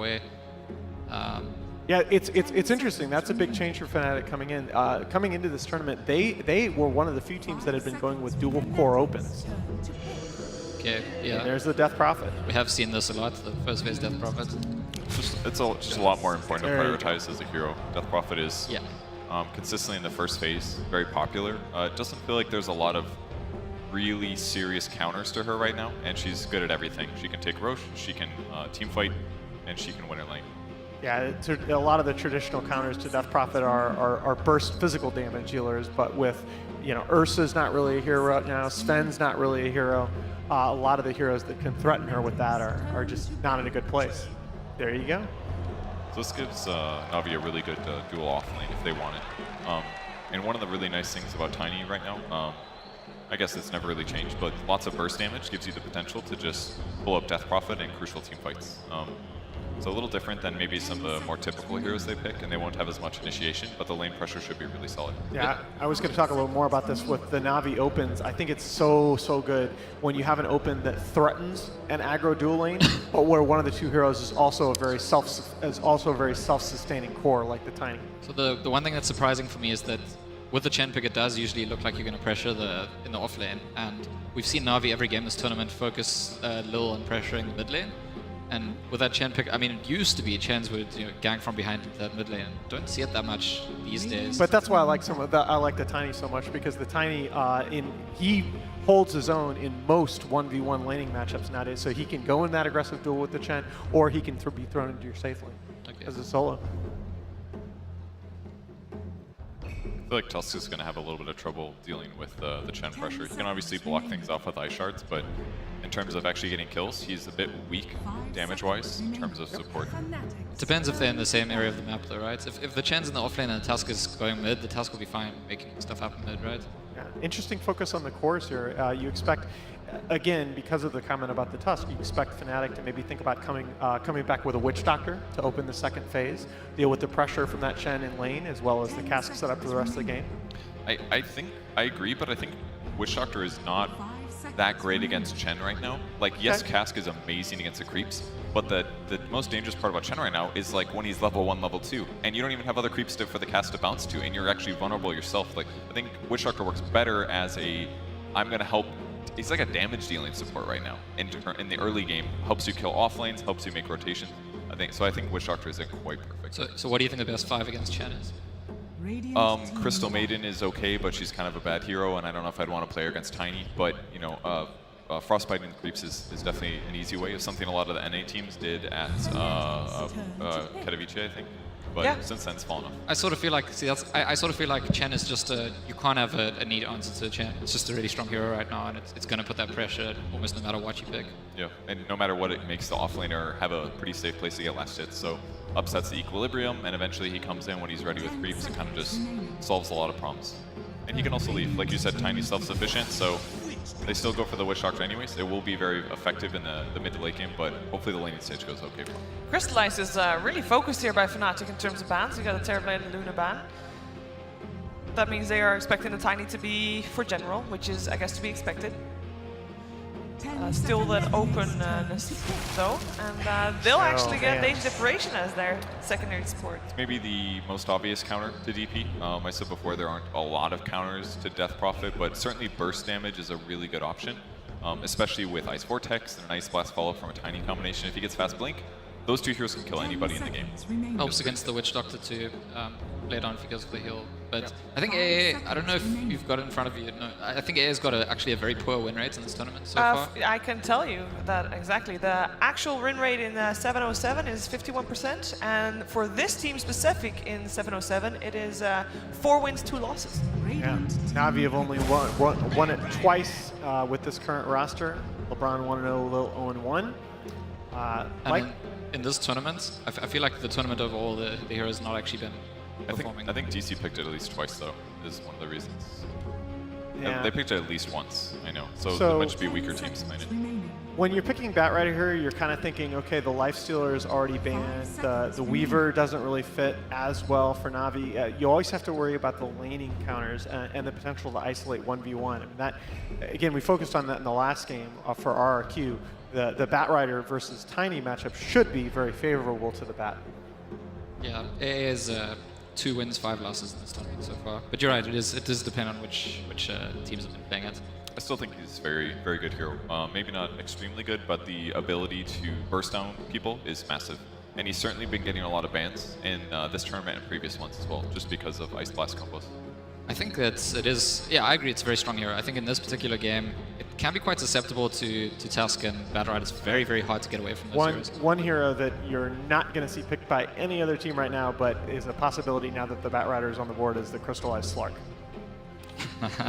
away. Yeah, it's interesting. That's a big change for Fnatic coming in. Coming into this tournament, they were one of the few teams that had been going with dual core opens. Okay, yeah. And there's the Death Prophet. We have seen this a lot, the first phase Death Prophet. It's just a lot more important to prioritize as a hero. Death Prophet is Yeah. Consistently in the first phase, very popular. It doesn't feel like there's a lot of really serious counters to her right now, and she's good at everything. She can take Roche, she can team fight, and she can win her lane. Yeah, a lot of the traditional counters to Death Prophet are burst physical damage dealers, but with, Ursa's not really a hero right now, Sven's not really a hero. A lot of the heroes that can threaten her with that are just not in a good place. There you go. So this gives Navi a really good dual off lane if they want it. And one of the really nice things about Tiny right now, I guess it's never really changed, but lots of burst damage gives you the potential to just pull up Death Prophet in crucial team fights. So a little different than maybe some of the more typical heroes they pick, and they won't have as much initiation, but the lane pressure should be really solid. Yeah, I was going to talk a little more about this with the Navi opens. I think it's so good when you have an open that threatens an aggro dual lane, but where one of the two heroes is also a very self-sustaining core like the Tiny. So the one thing that's surprising for me is that with the Chen pick, it does usually look like you're going to pressure in the off lane, and we've seen Navi every game this tournament focus Lil on pressuring the mid lane. And with that Chen pick, I mean, it used to be Chens would gank from behind that mid lane. Don't see it that much these days. But that's why I like I like the Tiny so much, because the Tiny he holds his own in most 1v1 laning matchups nowadays. So he can go in that aggressive duel with the Chen, or he can be thrown into your safe lane as a solo. I feel like Tusk is going to have a little bit of trouble dealing with the Chen pressure. He can obviously block things off with Ice Shards, but in terms of actually getting kills, he's a bit weak damage-wise in terms of support. It depends if they're in the same area of the map though, right? If the Chen's in the offlane and the Tusk is going mid, the Tusk will be fine making stuff happen mid, right? Yeah. Interesting focus on the cores here. You expect, again, because of the comment about the Tusk, you expect Fnatic to maybe think about coming back with a Witch Doctor to open the second phase, deal with the pressure from that Chen in lane, as well as the cask setup for the rest of the game. I agree, but I think Witch Doctor is not that great against Chen right now. Like, yes, Cask is amazing against the creeps, but the most dangerous part about Chen right now is like when he's level 1, level 2, and you don't even have other creeps for the cast to bounce to, and you're actually vulnerable yourself. Like, I think Witch Doctor works better as I'm going to help. He's like a damage dealing support right now. In the early game, helps you kill off lanes, helps you make rotations. I think Witch Doctor isn't quite perfect. So what do you think the best 5 against Chen is? Crystal Maiden is okay, but she's kind of a bad hero, and I don't know if I'd want to play her against Tiny. But Frostbiting creeps is definitely an easy way. It's something a lot of the NA teams did at Katowice, I think. But since then, it's fallen off. I sort of feel like I sort of feel like Chen is just you can't have a neat answer to Chen. It's just a really strong hero right now, and it's going to put that pressure almost no matter what you pick. Yeah, and no matter what, it makes the offlaner have a pretty safe place to get last hits. So upsets the equilibrium, and eventually he comes in when he's ready with creeps and kind of just solves a lot of problems. And he can also leave, like you said, Tiny's self-sufficient, so they still go for the Witch Doctor anyways. It will be very effective in the mid to late game, but hopefully the laning stage goes okay for him. Crystallize is really focused here by Fnatic in terms of bans. You got a Terrorblade and Luna ban. That means they are expecting the Tiny to be for general, which is, I guess, to be expected. Still that openness though, and they'll actually get Age Separation as their secondary support. It's maybe the most obvious counter to DP. I said before there aren't a lot of counters to Death Prophet, but certainly burst damage is a really good option, especially with Ice Vortex and an Ice Blast follow from a Tiny combination. If he gets Fast Blink, those two heroes can kill anybody in the game. Helps against the Witch Doctor to play down because of the heal. But I think AA, I don't know if you've got it in front of you. No, I think AA's got actually a very poor win rate in this tournament so far. I can tell you that exactly. The actual win rate in 707 is 51%, and for this team specific in 707, it is 4 wins, 2 losses. Yeah, Navi have only won it twice with this current roster. LeBron 1-0, Lil 0-1. In this tournament, I feel like the tournament overall, the heroes have not actually been performing. I think DC picked it at least twice, though, is one of the reasons. Yeah. They picked it at least once, I know. So there might just be weaker teams playing it. When you're picking Batrider here, you're kind of thinking, okay, the Lifestealer is already banned. The Weaver doesn't really fit as well for Navi. You always have to worry about the laning counters and the potential to isolate 1v1. I mean, that, again, we focused on that in the last game for RRQ. the Bat Rider versus Tiny matchup should be very favorable to the Bat. Yeah, AA is 2 wins, 5 losses in this tournament so far. But you're right, it does depend on which teams have been playing it. I still think he's very, very good hero. Maybe not extremely good, but the ability to burst down people is massive. And he's certainly been getting a lot of bans in this tournament and previous ones as well, just because of Ice Blast combos. I think that it is, yeah, I agree, it's a very strong hero. I think in this particular game, it can be quite susceptible to Tusk and Bat Rider. It's very, very hard to get away from those heroes. One hero that you're not going to see picked by any other team right now, but is a possibility now that the Bat Rider is on the board, is the Crystallized Slark.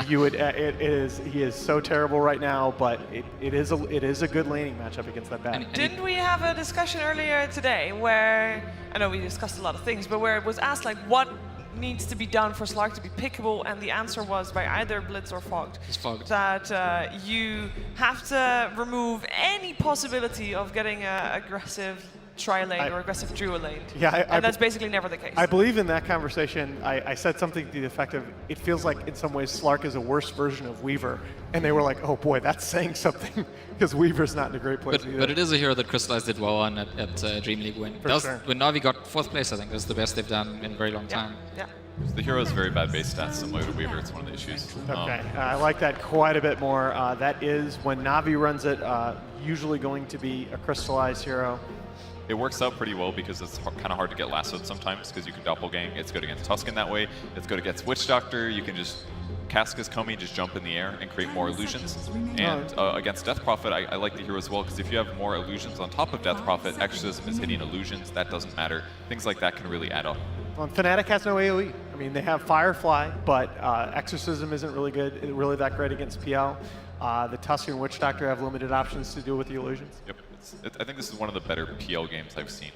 He is so terrible right now, but it is a good laning matchup against that Bat. Didn't we have a discussion earlier today where, I know we discussed a lot of things, but where it was asked like what needs to be done for Slark to be pickable, and the answer was by either Blitz or Fogged. It's Fogged. That you have to remove any possibility of getting an aggressive tri-lane or aggressive duo lane. Yeah, and that's basically never the case. I believe in that conversation, I said something to the effect of, it feels like in some ways Slark is a worse version of Weaver. And they were like, oh boy, that's saying something, because Weaver's not in a great place either. But it is a hero that Crystallized did well on at Dream League when Navi got 4th place, I think. That's the best they've done in a very long time. Yeah. The hero has very bad base stats, similar to Weaver. It's one of the issues. Okay, I like that quite a bit more. That is, when Navi runs it, usually going to be a Crystallized hero. It works out pretty well because it's kind of hard to get lassoed sometimes because you can doppelgang. It's good against Tuscan that way. It's good against Witch Doctor. You can just Cask is coming, just jump in the air and create more illusions. And against Death Prophet, I like the hero as well because if you have more illusions on top of Death Prophet, Exorcism is hitting illusions. That doesn't matter. Things like that can really add up. Well, Fnatic has no AoE. I mean, they have Firefly, but Exorcism isn't really good, really that great against PL. The Tuscan Witch Doctor have limited options to deal with the illusions. Yep. I think this is one of the better PL games I've seen.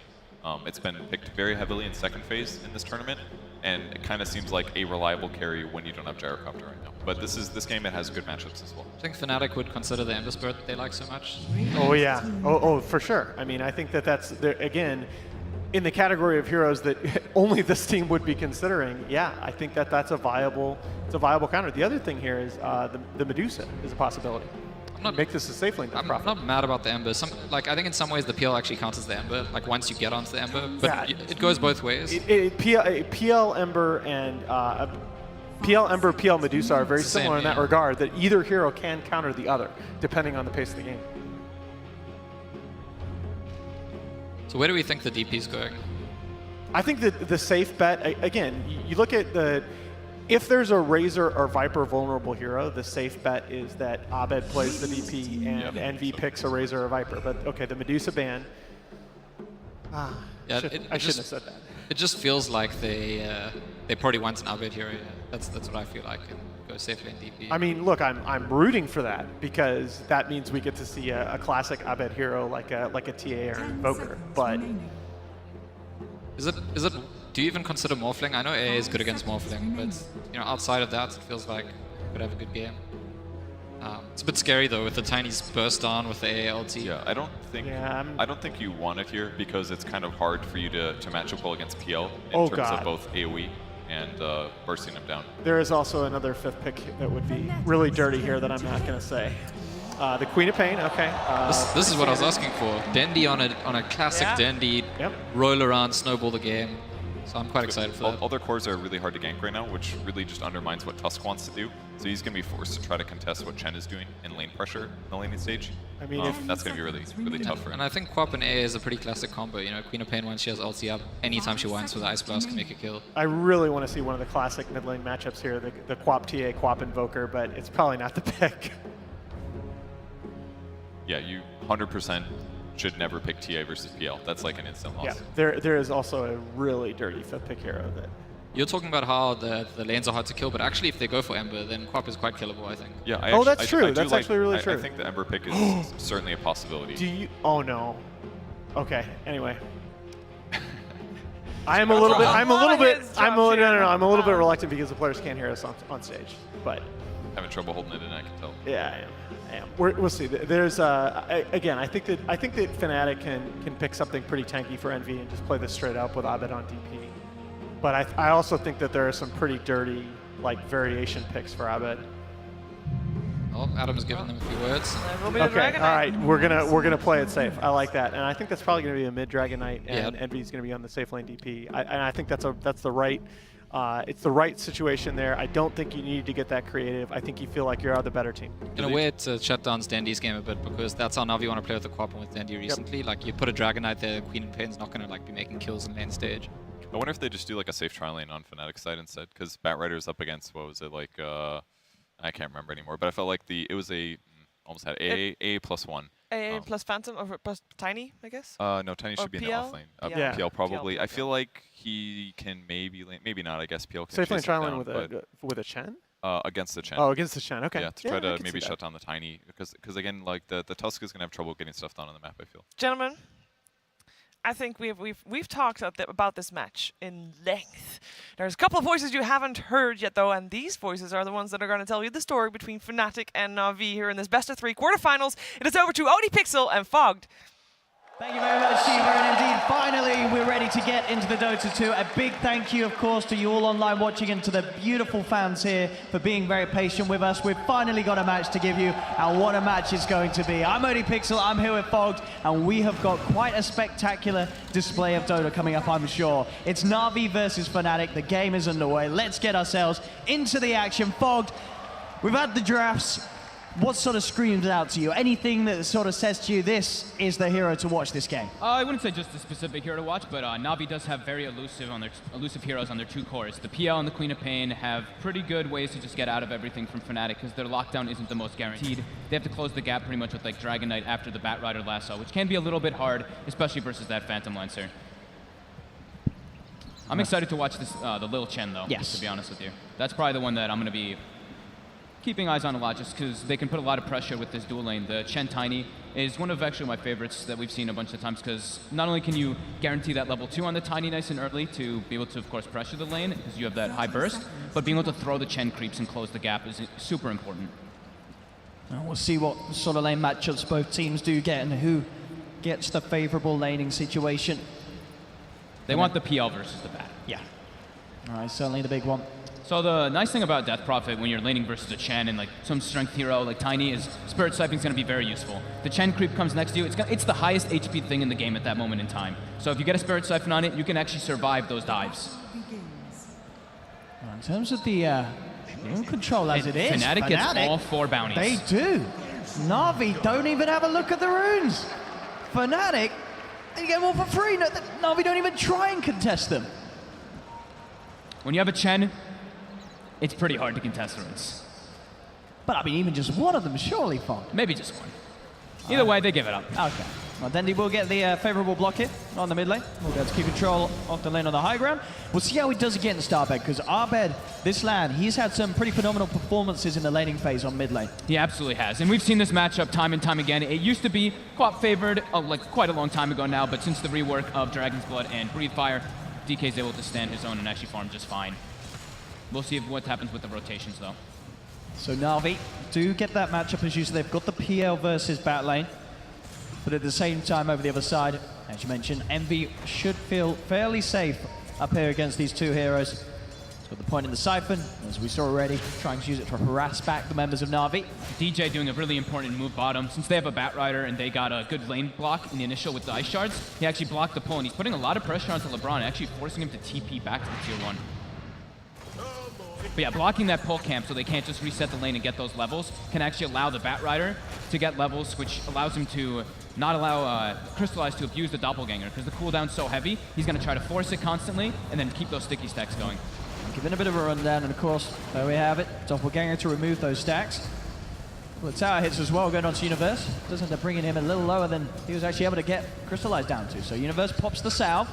It's been picked very heavily in second phase in this tournament, and it kind of seems like a reliable carry when you don't have Gyrocopter right now. But this game, it has good matchups as well. I think Fnatic would consider the Ember Spirit they like so much. Oh yeah, oh for sure. I mean, I think that's, again, in the category of heroes that only this team would be considering. Yeah, I think that's a viable counter. The other thing here is the Medusa is a possibility. Make this a safe lane. I'm not mad about the Ember. I think in some ways the PL actually counts as the Ember, like once you get onto the Ember, but it goes both ways. PL Ember and PL Ember, PL Medusa are very similar in that regard, that either hero can counter the other, depending on the pace of the game. So where do we think the DP is going? I think that the safe bet, again, you look at if there's a Razor or Viper vulnerable hero, the safe bet is that Abed plays the DP and Envy picks a Razor or Viper. But okay, the Medusa ban. I shouldn't have said that. It just feels like they probably want an Abed hero. Yeah. That's what I feel like, and go safely in DP. I mean, look, I'm rooting for that because that means we get to see a classic Abed hero like a TA or Invoker. But is it? Do you even consider Morphling? I know AA is good against Morphling, but outside of that, it feels like it could have a good game. It's a bit scary though with the Tiny's burst on with the AA LT. Yeah, I don't think you want it here because it's kind of hard for you to match up well against PL in terms of both AoE and bursting them down. There is also another 5th pick that would be really dirty here that I'm not going to say. The Queen of Pain, okay. This is what I was asking for. Dendy on a classic Dendy, roll around, snowball the game. So I'm quite excited for that. All their cores are really hard to gank right now, which really just undermines what Tusk wants to do. So he's going to be forced to try to contest what Chen is doing in lane pressure in the laning stage. I mean, that's going to be really tough for him. And I think Quap and A is a pretty classic combo. Queen of Pain, once she has ulti up, anytime she wants with Ice Blast can make a kill. I really want to see one of the classic mid lane matchups here, the Quap TA, Quap Invoker, but it's probably not the pick. Yeah, you 100% should never pick TA versus PL. That's like an instant loss. Yeah, there is also a really dirty 5th pick hero that. You're talking about how the lanes are hard to kill, but actually if they go for Ember, then Quap is quite killable, I think. Yeah, that's true. That's actually really true. I think the Ember pick is certainly a possibility. Do you? Oh no. Okay. Anyway. I'm a little bit reluctant because the players can't hear us on stage, but. Having trouble holding it in, I can tell. Yeah, I am. We'll see. There's again, I think that Fnatic can pick something pretty tanky for Envy and just play this straight up with Abed on DP. But I also think that there are some pretty dirty variation picks for Abed. Oh, Adam's given them a few words. There will be the Okay, Dragon all Knight. right, we're gonna play it safe. I like that, and I think that's probably gonna be a mid Dragon Knight, and Yeah. Envy's gonna be on the safe lane DP. And I think that's the right, it's the right situation there. I don't think you need to get that creative. I think you feel like you're the better team. In a way, it shut down Dandy's game a bit because that's how Navi want to play with the co-op and with Dandy recently. Like, you put a Dragon Knight there, Queen and Pain's not going to like be making kills in lane stage. I wonder if they just do like a safe tri lane on Fnatic side instead, because Batrider's up against, what was it, like, I can't remember anymore, but I felt like it was almost had A plus 1. AA plus Phantom, or plus Tiny, I guess? No, Tiny Or should be in the PL? off lane. Yeah. PL probably. PL, I feel like he can maybe not. I guess PL can Safe lane chase him trialing down, with a Chen. against the Chen. Oh, against the Chen. Okay. Yeah, to try I to can maybe see shut that. down the Tiny, because again, like the Tusk is gonna have trouble getting stuff done on the map, I feel. Gentlemen, I think we've talked about this match in length. There's a couple of voices you haven't heard yet, though, and these voices are the ones that are going to tell you the story between Fnatic and Navi here in this best-of-3 quarterfinals. It is over to ODPixel and Fogged. Thank you very much, Shiva, and indeed, finally, we're ready to get into the Dota 2. A big thank you, of course, to you all online watching and to the beautiful fans here for being very patient with us. We've finally got a match to give you, and what a match it's going to be. I'm ODPixel, I'm here with Fogged, and we have got quite a spectacular display of Dota coming up, I'm sure. It's Navi versus Fnatic. The game is underway. Let's get ourselves into the action. Fogged, we've had the drafts. What sort of screams out to you? Anything that sort of says to you, this is the hero to watch this game? I wouldn't say just a specific hero to watch, but Navi does have very elusive heroes on their two cores. The PL and the Queen of Pain have pretty good ways to just get out of everything from Fnatic, because their lockdown isn't the most guaranteed. They have to close the gap pretty much with like Dragon Knight after the Batrider lasso, which can be a little bit hard, especially versus that Phantom Lancer. I'm excited to watch this, the Lil Chen though, Yes. to be honest with you. That's probably the one that I'm going to be keeping eyes on a lot, just because they can put a lot of pressure with this dual lane. The Chen Tiny is one of actually my favorites that we've seen a bunch of times, because not only can you guarantee that level 2 on the Tiny nice and early to be able to, of course, pressure the lane, because you have that high burst, but being able to throw the Chen creeps and close the gap is super important. Well, we'll see what sort of lane matchups both teams do get and who gets the favorable laning situation. They want the PL versus the Bat. Yeah. All right, certainly the big one. So the nice thing about Death Prophet when you're laning versus a Chen and like some strength hero like Tiny is Spirit Siphon is going to be very useful. The Chen creep comes next to you. It's the highest HP thing in the game at that moment in time. So if you get a Spirit Siphon on it, you can actually survive those dives. In terms of the game control as it is, Fnatic gets all 4 bounties. They do. Navi don't even have a look at the runes. Fnatic, they get them all for free. No, Navi don't even try and contest them. When you have a Chen, it's pretty hard to contest runes. But I mean, even just one of them surely fine. Maybe just one. Either way, they give it up. Okay. Well, Dandy will get the favorable block here on the mid lane. We'll be able to keep control of the lane on the high ground. We'll see how he does again in Starbed, because Arbed, this lad, he's had some pretty phenomenal performances in the laning phase on mid lane. He absolutely has. And we've seen this matchup time and time again. It used to be quite favored, like quite a long time ago now, but since the rework of Dragon's Blood and Breathe Fire, DK's able to stand his own and actually farm just fine. We'll see what happens with the rotations, though. So Navi do get that matchup as usual. They've got the PL versus bat lane, but at the same time over the other side, as you mentioned, Envy should feel fairly safe up here against these two heroes. He's got the point in the Siphon, as we saw already, trying to use it to harass back the members of Navi. DJ doing a really important move bottom. Since they have a Batrider and they got a good lane block in the initial with the Ice Shards, he actually blocked the pull, and he's putting a lot of pressure onto LeBron, actually forcing him to TP back to the tier 1. But yeah, blocking that pull camp so they can't just reset the lane and get those levels can actually allow the Batrider to get levels, which allows him to not allow Crystallize to abuse the Doppelganger, because the cooldown's so heavy, he's going to try to force it constantly and then keep those sticky stacks going. Giving a bit of a rundown, and of course, there we have it. Doppelganger to remove those stacks. Well, the tower hits as well, going on to Universe. Does end up bringing him a little lower than he was actually able to get Crystallize down to. So Universe pops the salve.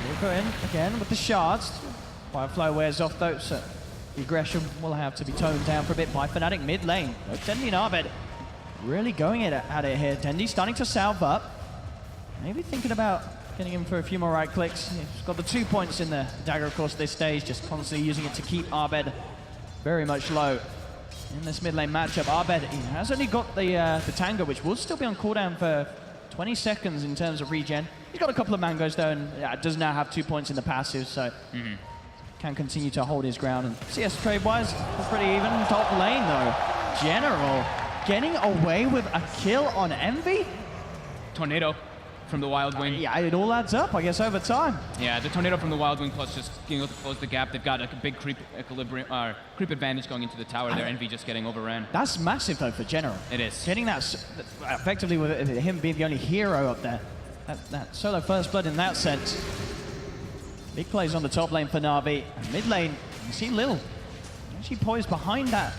We'll go in again with the shards. Firefly wears off though, so the aggression will have to be toned down for a bit by Fnatic mid lane. Dendy and Arbed really going at it here. Dendy starting to salve up. Maybe thinking about getting him for a few more right clicks. He's got the 2 points in the dagger, of course, at this stage, just constantly using it to keep Arbed very much low. In this mid lane matchup, Arbed, he has only got the Tango, which will still be on cooldown for 20 seconds in terms of regen. He's got a couple of mangoes though, and does now have 2 points in the passive, so can continue to hold his ground. And CS trade-wise, it's pretty even. Top lane, though. General getting away with a kill on Envy? Tornado from the Wild Wing. Yeah, it all adds up, I guess, over time. Yeah, the Tornado from the Wild Wing plus just being able to close the gap. They've got a big creep creep advantage going into the tower there. Envy just getting overran. That's massive, though, for General. It is. Getting that, effectively with him being the only hero up there. That solo first blood in that sense. Big plays on the top lane for Navi. And mid lane, you see Lil actually poised behind that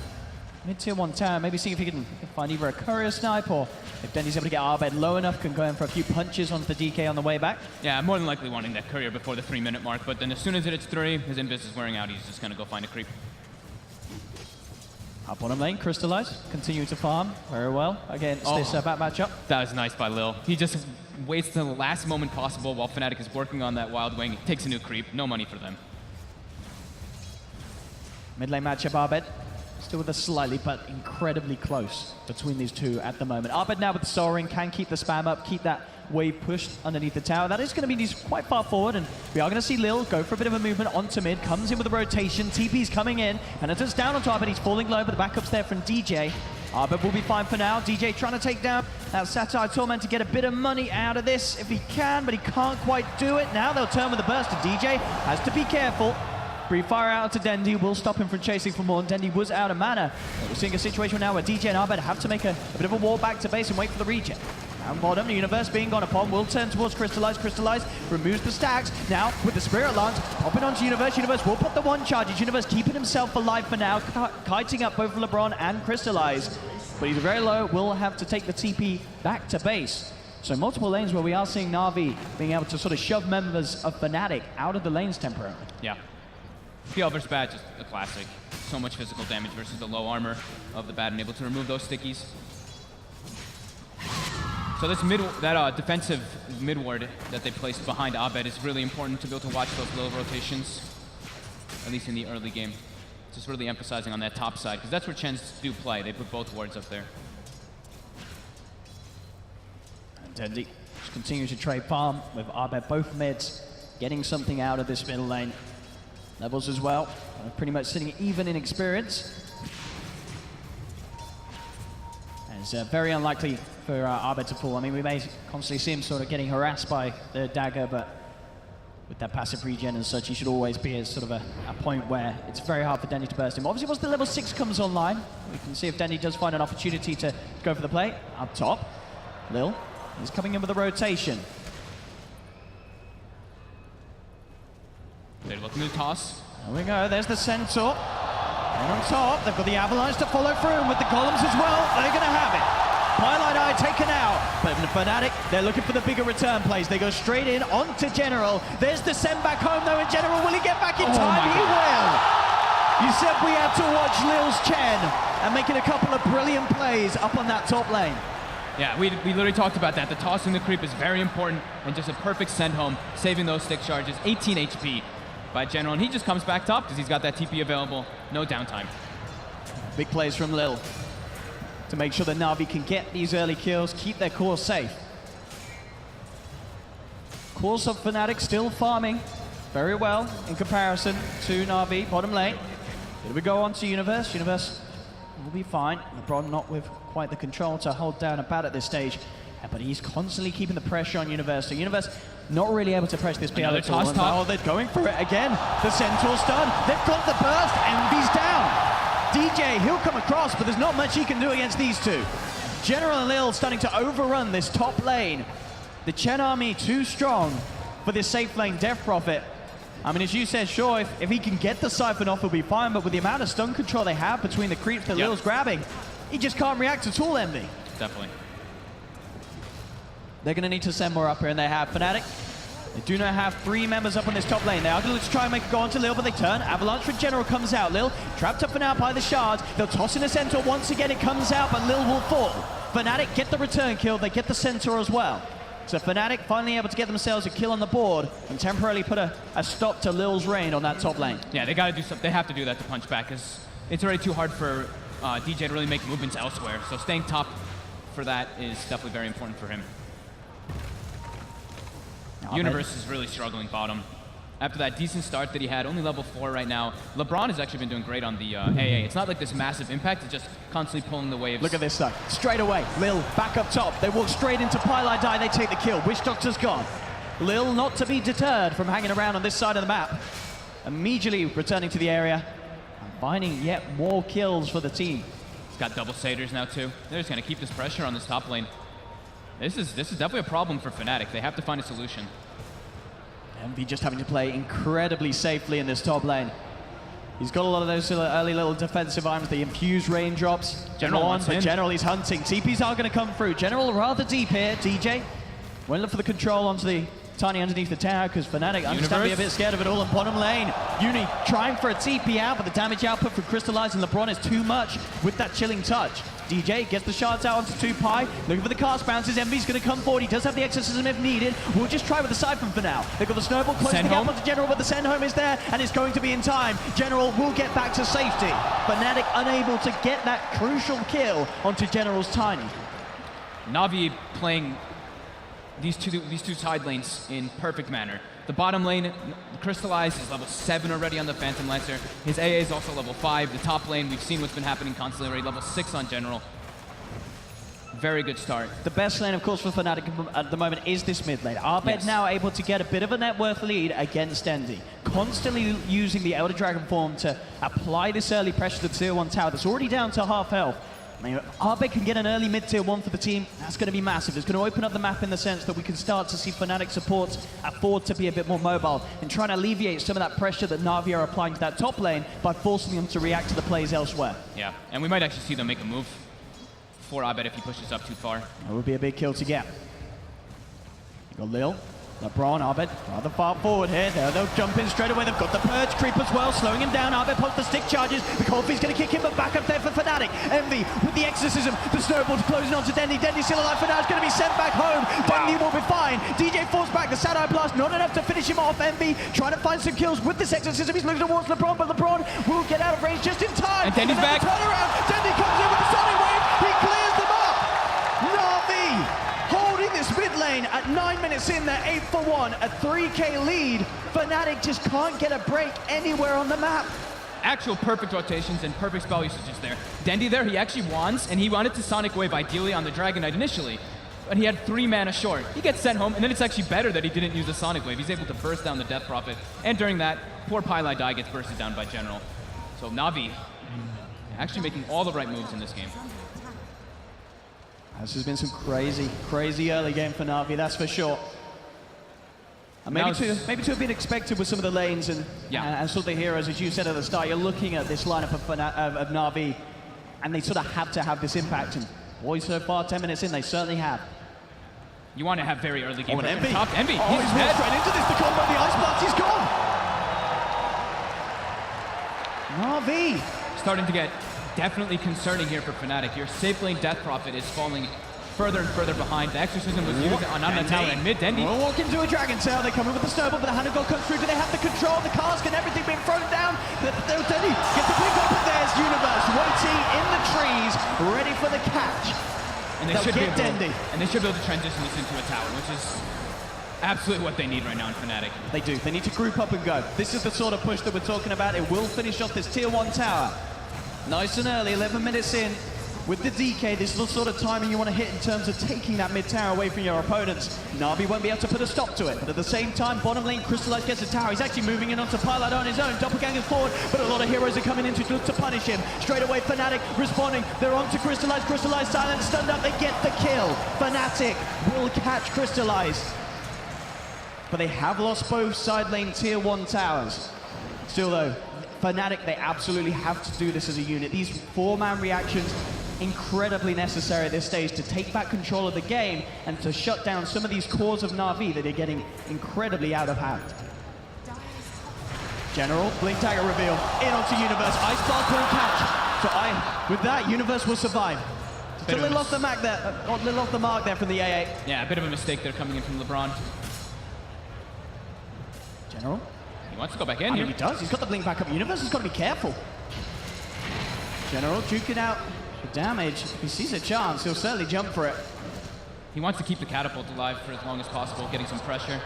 mid-tier 1 tower. Maybe see if he can find either a courier snipe or if Dendy's able to get Arbed low enough, can go in for a few punches onto the DK on the way back. Yeah, more than likely wanting that courier before the 3-minute mark, but then as soon as it hits 3, his invis is wearing out, he's just gonna go find a creep. Up bottom lane, Crystallize, continue to farm very well against this back matchup. That was nice by Lil. He just waits till the last moment possible while Fnatic is working on that Wild Wing, takes a new creep, no money for them. Mid lane matchup, Arbed. Still with a slightly but incredibly close between these two at the moment. Arbed now with the Soul Ring can keep the spam up, keep that wave pushed underneath the tower. That is going to be quite far forward, and we are going to see Lil go for a bit of a movement onto mid, comes in with a rotation, TP's coming in, and it's down onto Arbed. He's falling low, but the backup's there from DJ. Arbed will be fine for now. DJ trying to take down that Satire Torment to get a bit of money out of this if he can, but he can't quite do it. Now they'll turn with the burst, and DJ has to be careful. Brief fire out to Dendy will stop him from chasing for more, and Dendy was out of mana. We're seeing a situation now where DJ and Arbed have to make a bit of a wall back to base and wait for the regen. Down bottom, the Universe being gone upon will turn towards Crystallize. Crystallize removes the stacks. Now, with the Spirit Lance, popping onto Universe. Universe will put the one charges. Universe keeping himself alive for now, kiting up both LeBron and Crystallize. But he's very low, will have to take the TP back to base. So multiple lanes where we are seeing Navi being able to sort of shove members of Fnatic out of the lanes temporarily. Yeah. PL versus Bad, just a classic. So much physical damage versus the low armor of the Bad, and able to remove those stickies. So this defensive mid ward that they placed behind Abed is really important to be able to watch those low rotations, at least in the early game. Just really emphasizing on that top side, because that's where Chens do play. They put both wards up there. And Dendy just continues to trade farm with Abed both mids, getting something out of this middle lane. Levels as well, pretty much sitting even in experience. And it's very unlikely for Arbed to fall. I mean, we may constantly see him sort of getting harassed by the dagger, but with that passive regen and such, he should always be at sort of a point where it's very hard for Dendy to burst him. Obviously, once the level 6 comes online, we can see if Dendy does find an opportunity to go for the play. Up top, Lil is coming in with a rotation. They're looking to toss. There we go, there's the Centaur. And on top, they've got the Avalanche to follow through, and with the Golems as well, they're going to have it. Twilight Eye taken out, but in the Fnatic, they're looking for the bigger return plays. They go straight in onto General. There's the send back home though, and General, will he get back in time? He will. You said we had to watch Lil's Chen and making a couple of brilliant plays up on that top lane. Yeah, we literally talked about that. The toss and the creep is very important, and just a perfect send home, saving those stick charges. 18 HP by General, and he just comes back top because he's got that TP available. No downtime. Big plays from Lil to make sure that Navi can get these early kills, keep their core safe. Course of Fnatic still farming very well in comparison to Navi, bottom lane. Here we go on to Universe. Universe will be fine. LeBron not with quite the control to hold down a bat at this stage, but he's constantly keeping the pressure on Universe. So Universe not really able to press this PL at all. Oh, they're going for it again. The Centaur's done. They've got the burst. Envy's down. DJ, he'll come across, but there's not much he can do against these two. General and Lil starting to overrun this top lane. The Chen army too strong for this safe lane Death Prophet. I mean, as you said, sure, if he can get the Siphon off, he'll be fine, but with the amount of stun control they have between the creeps that Lil's grabbing, he just can't react at all, Envy. Definitely. They're going to need to send more up here, and they have Fnatic. They do not have 3 members up on this top lane. They are going to try and make a go onto Lil, but they turn. Avalanche for General comes out. Lil trapped up for now by the shards. They'll toss in a Centaur once again. It comes out, but Lil will fall. Fnatic get the return kill. They get the Centaur as well. So Fnatic finally able to get themselves a kill on the board and temporarily put a stop to Lil's reign on that top lane. Yeah, they got to do something. They have to do that to punch back, because it's already too hard for DJ to really make movements elsewhere. So staying top for that is definitely very important for him. Universe is really struggling bottom. after that decent start that he had, only level 4 right now. LeBron has actually been doing great on the AA. It's not like this massive impact, it's just constantly pulling the waves. Look at this though. Straight away, Lil back up top. They walk straight into Pylai Die, they take the kill. Witch Doctor's gone. Lil not to be deterred from hanging around on this side of the map. Immediately returning to the area and finding yet more kills for the team. He's got double Satyrs now too. They're just gonna keep this pressure on this top lane. This is definitely a problem for Fnatic. They have to find a solution. Envy just having to play incredibly safely in this top lane. He's got a lot of those early little defensive items, the infused raindrops. General on, wants but in. General he's hunting. TPs are going to come through. General rather deep here. DJ won't look for the control onto the Tiny underneath the tower because Fnatic understandably a bit scared of it all in bottom lane. Uni trying for a TP out, but the damage output from Crystallize and LeBron is too much with that chilling touch. DJ gets the shards out onto 2Pi, looking for the cast bounces. Envy's going to come forward. He does have the exorcism if needed. We'll just try with the Siphon for now. They've got the snowball closing the gap onto General, but the send home is there, and it's going to be in time. General will get back to safety. Fnatic unable to get that crucial kill onto General's Tiny. Navi playing these two side lanes in perfect manner. The bottom lane, Crystallize is level 7 already on the Phantom Lancer. His AA is also level 5. The top lane, we've seen what's been happening constantly already, level 6 on General. Very good start. The best lane, of course, for Fnatic at the moment is this mid lane. Arbed now able to get a bit of a net worth lead against Endy. Constantly using the Elder Dragon form to apply this early pressure to the tier 1 tower that's already down to half health. Arbed can get an early mid-tier 1 for the team. That's going to be massive. It's going to open up the map in the sense that we can start to see Fnatic supports afford to be a bit more mobile and trying to alleviate some of that pressure that Navi are applying to that top lane by forcing them to react to the plays elsewhere. Yeah, and we might actually see them make a move for Arbed if he pushes up too far. That would be a big kill to get. You got Lil, LeBron, Arbed, rather far forward here. They'll jump in straight away. They've got the Purge creep as well, slowing him down. Arbed pops the stick charges. The Coldfee's going to kick him, but back up there for Fnatic. Envy with the exorcism. The snowball's closing onto Dendy. Dendy's still alive for now. He's going to be sent back home. Dendy will be fine. DJ falls back. The Sad Eye Blast, not enough to finish him off. Envy trying to find some kills with this exorcism. He's looking towards LeBron, but LeBron will get out of range just in time. And Dendy's back. Turn around. Dendy comes in with the Sonic Wave. He clears them up. Navi holding this mid lane at 9 minutes in, they're 8 for 1, a 3K lead. Fnatic just can't get a break anywhere on the map. Actual perfect rotations and perfect spell usages there. Dendy there, he actually wands, and he wanted to Sonic Wave ideally on the Dragon Knight initially, but he had 3 mana short. He gets sent home, and then it's actually better that he didn't use the Sonic Wave. He's able to burst down the Death Prophet, and during that, poor Pylai Die gets bursted down by General. So Navi actually making all the right moves in this game. This has been some crazy, crazy early game for Navi, that's for sure. And maybe to have been expected with some of the lanes and sort of the heroes, as you said at the start. You're looking at this lineup of Navi, and they sort of have to have this impact. And boy, so far, 10 minutes in, they certainly have. You want to have very early game. Envy. Top. Envy. Oh, he's walked straight into this. The combo, the Ice Blast, he's gone. Navi. Starting to get definitely concerning here for Fnatic. Your safe lane Death Prophet is falling further and further behind. The Exorcism was used on the tower and mid Dendy. We'll walk into a Dragon Tail. They come in with the snowball, but the Hand of God comes through. Do they have the control, the cask, and everything being thrown down? Dendy gets the blink up, but there's Universe waiting in the trees, ready for the catch. And they should get Dendy. And they should be able to transition this into a tower, which is absolutely what they need right now in Fnatic. They do. They need to group up and go. This is the sort of push that we're talking about. It will finish off this tier 1 tower. Nice and early, 11 minutes in. With the DK, this is the sort of timing you want to hit in terms of taking that mid tower away from your opponents. Navi won't be able to put a stop to it, but at the same time, bottom lane, Crystallize gets the tower. He's actually moving in onto Pilot on his own. Doppelganger's forward, but a lot of heroes are coming in to look to punish him. Straight away, Fnatic responding. They're on to Crystallize. Crystallize silent, stunned up. They get the kill. Fnatic will catch Crystallize. But they have lost both side lane tier 1 towers. Still though, Fnatic, they absolutely have to do this as a unit. These 4-man reactions, incredibly necessary at this stage to take back control of the game and to shut down some of these cores of Navi that are getting incredibly out of hand. General, Blink Dagger reveal, in onto Universe, Ice Blast won't catch. So with that, Universe will survive. Just a little off the mark there, a little off the mark there from the AA. Yeah, a bit of a mistake there coming in from LeBron. General? He wants to go back in I here. mean, he does. He's got the blink back up. Universe has got to be careful. General duking out for damage. If he sees a chance, he'll certainly jump for it. He wants to keep the catapult alive for as long as possible, getting some pressure.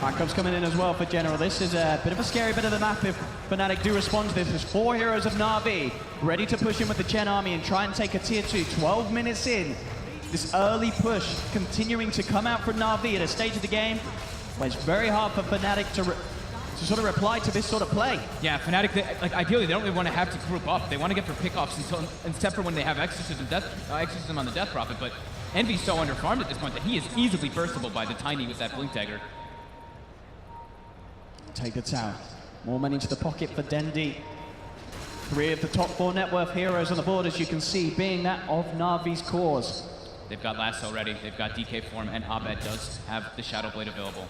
Backups coming in as well for General. This is a bit of a scary bit of the map if Fnatic do respond to this. There's 4 heroes of Navi ready to push in with the Chen army and try and take a tier 2. 12 minutes in. This early push continuing to come out from Navi at a stage of the game where it's very hard for Fnatic to sort of reply to this sort of play. Yeah, Fnatic, like ideally, they don't really want to have to group up. They want to get for pickoffs except for when they have Exorcism on the Death Prophet. But Envy's so underfarmed at this point that he is easily burstable by the Tiny with that Blink Dagger. Take the tower. More money into the pocket for Dendi. 3 of the top 4 net worth heroes on the board, as you can see, being that of Navi's cause. They've got Lasso ready, they've got DK form, and Abed does have the Shadow Blade available.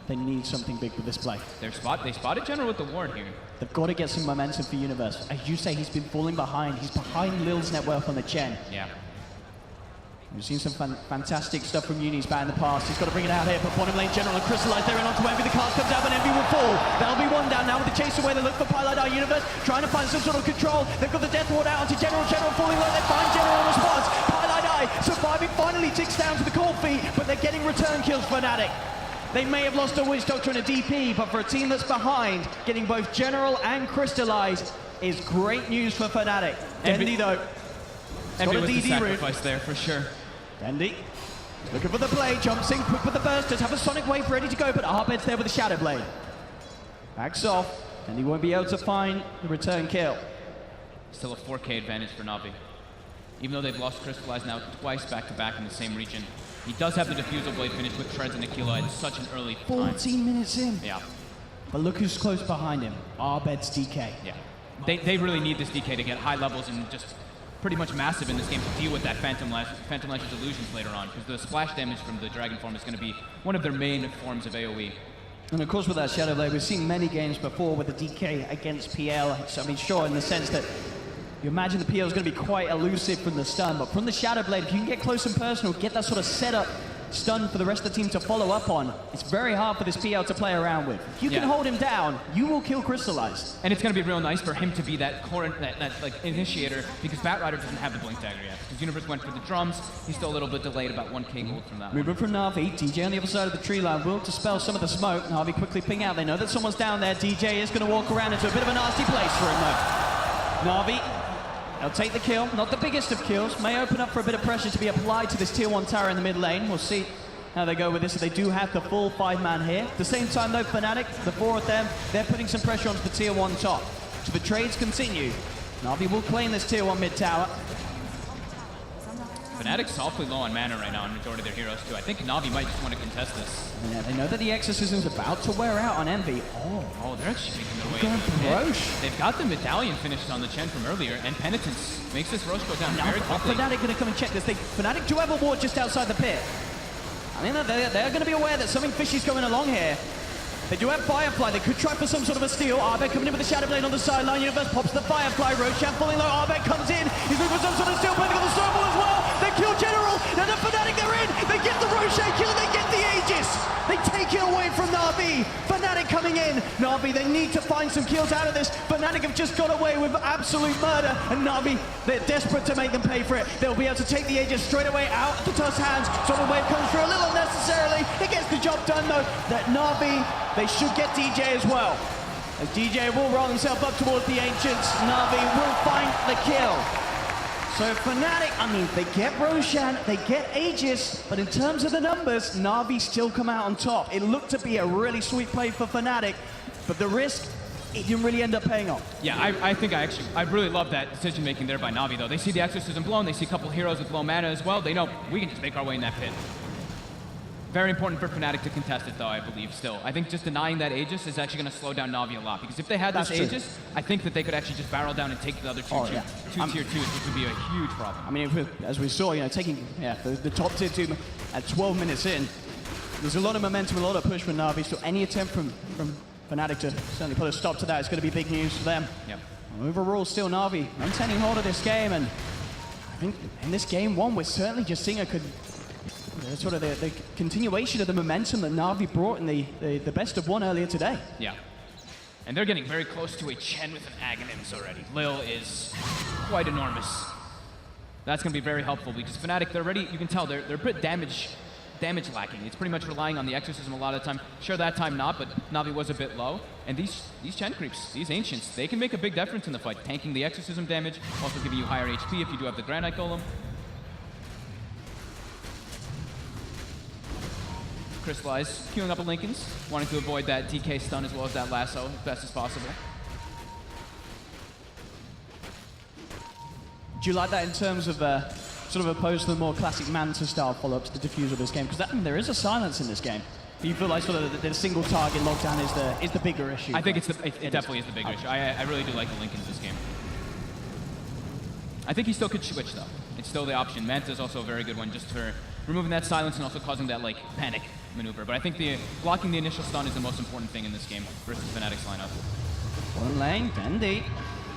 They need something big with this play. They spotted General with the ward here. They've got to get some momentum for Universe. As you say, he's been falling behind. He's behind Lil's net worth on the Chen. Yeah. We've seen some fantastic stuff from Uni's back in the past. He's got to bring it out here for bottom lane General and crystallize there and onto Envy. The cast comes down, but Envy will fall. That'll be 1 down now with the chase away. They look for Pilot Eye Universe, trying to find some sort of control. They've got the Death Ward out onto General. General falling low. They find General in response. Pilot Eye surviving, finally ticks down to the cold feet, but they're getting return kills for Fnatic. They may have lost a Witch Doctor and a DP, but for a team that's behind, getting both General and crystallized is great news for Fnatic. Dendi though, Envy was the sacrifice there for sure. Dendi, looking for the play, jumps in quick with the burst, does have a Sonic Wave ready to go, but Arbed's there with the Shadow Blade. Backs off, and he won't be able to find the return kill. Still a 4K advantage for Navi. Even though they've lost Crystallize now twice back-to-back in the same region. He does have the Diffusal Blade finish with Shreds and Aquila at such an early time. 14 minutes in. Yeah. But look who's close behind him, Arbed's DK. Yeah. They really need this DK to get high levels and just pretty much massive in this game to deal with that Phantom Lash's illusions later on, because the splash damage from the Dragon form is going to be one of their main forms of AoE. And of course with that Shadow Blade, we've seen many games before with the DK against PL. So, I mean, sure, in the sense that you imagine the PL is going to be quite elusive from the stun, but from the Shadow Blade, if you can get close and personal, get that sort of setup stun for the rest of the team to follow up on, it's very hard for this PL to play around with. If you can hold him down, you will kill Crystallize. And it's going to be real nice for him to be that like initiator, because Batrider doesn't have the Blink Dagger yet. Because Universe went for the drums, he's still a little bit delayed, about 1k gold from that Moving from Navi, DJ on the other side of the tree line will dispel some of the smoke. Navi quickly ping out, they know that someone's down there. DJ is going to walk around into a bit of a nasty place for him though. Navi, they'll take the kill, not the biggest of kills, may open up for a bit of pressure to be applied to this tier 1 tower in the mid lane. We'll see how they go with this. They do have the full 5-man here. At the same time though, Fnatic, the 4 of them, they're putting some pressure onto the tier 1 top. So the trades continue. Navi will claim this tier 1 mid tower. Fnatic's awfully low on mana right now on majority of their heroes too. I think Navi might just want to contest this. Yeah, they know that the Exorcism's about to wear out on Envy. Oh, they're actually making their way. Going for Roche. They've got the medallion finished on the Chen from earlier, and Penitence makes this Roche go down very quickly. Fnatic going to come and check this. Fnatic do have a ward just outside the pit. I mean, they're going to be aware that something fishy's going along here. They do have Firefly. They could try for some sort of a steal. Arbed coming in with the Shadow Blade on the sideline. Universe pops the Firefly. Roshan falling low. Arbed comes in. He's looking for some sort of steal. Playing on the Snowball as well. They kill General. Now the Fnatic, they're in. They get the Roshan kill. They get the Aegis. They take it away from Navi. Fnatic coming in. Navi, they need to find some kills out of this. Fnatic have just got away with absolute murder. And Navi, they're desperate to make them pay for it. They'll be able to take the Aegis straight away out of the Tusk hands. Sort of wave comes through a little unnecessarily. It gets the job done though. That Navi, they should get DJ as well. As DJ will roll himself up towards the Ancients, Navi will find the kill. So Fnatic, I mean, they get Roshan, they get Aegis, but in terms of the numbers, Navi still come out on top. It looked to be a really sweet play for Fnatic, but the risk, it didn't really end up paying off. Yeah, I really love that decision making there by Navi though. They see the Exorcism blown, they see a couple heroes with low mana as well. They know we can just make our way in that pit. Very important for Fnatic to contest it though, I believe still. I think just denying that Aegis is actually going to slow down Navi a lot, because if they had this Aegis, I think that they could actually just barrel down and take the other two tier 2s, which would be a huge problem. I mean, as we saw, you know, taking the top tier 2 at 12 minutes in, there's a lot of momentum, a lot of push for Navi, so any attempt from Fnatic to certainly put a stop to that is going to be big news for them. Yep. Overall, still Navi maintaining hold of this game, and I think in this game 1, we're certainly just seeing sort of the continuation of the momentum that Navi brought in the best of 1 earlier today. Yeah. And they're getting very close to a Chen with an Aghanims already. Lil is quite enormous. That's going to be very helpful because Fnatic, they're ready, you can tell, they're a bit damage damage lacking. It's pretty much relying on the exorcism a lot of the time. Sure, that time not, but Navi was a bit low. And these Chen creeps, these ancients, they can make a big difference in the fight. Tanking the exorcism damage, also giving you higher HP if you do have the Granite Golem. Crystallize, queuing up a Linken's, wanting to avoid that DK stun as well as that lasso as best as possible. Do you like that in terms of sort of opposed to the more classic Manta style follow-ups to diffuse of this game? Because there is a silence in this game. Do you feel like sort of the single target lockdown is the bigger issue? I think it definitely is the bigger issue. I really do like the Linken's this game. I think he still could switch though. It's still the option. Manta is also a very good one just for removing that silence and also causing that like panic maneuver. But I think blocking the initial stun is the most important thing in this game versus Fnatic's lineup. One lane, Dendi.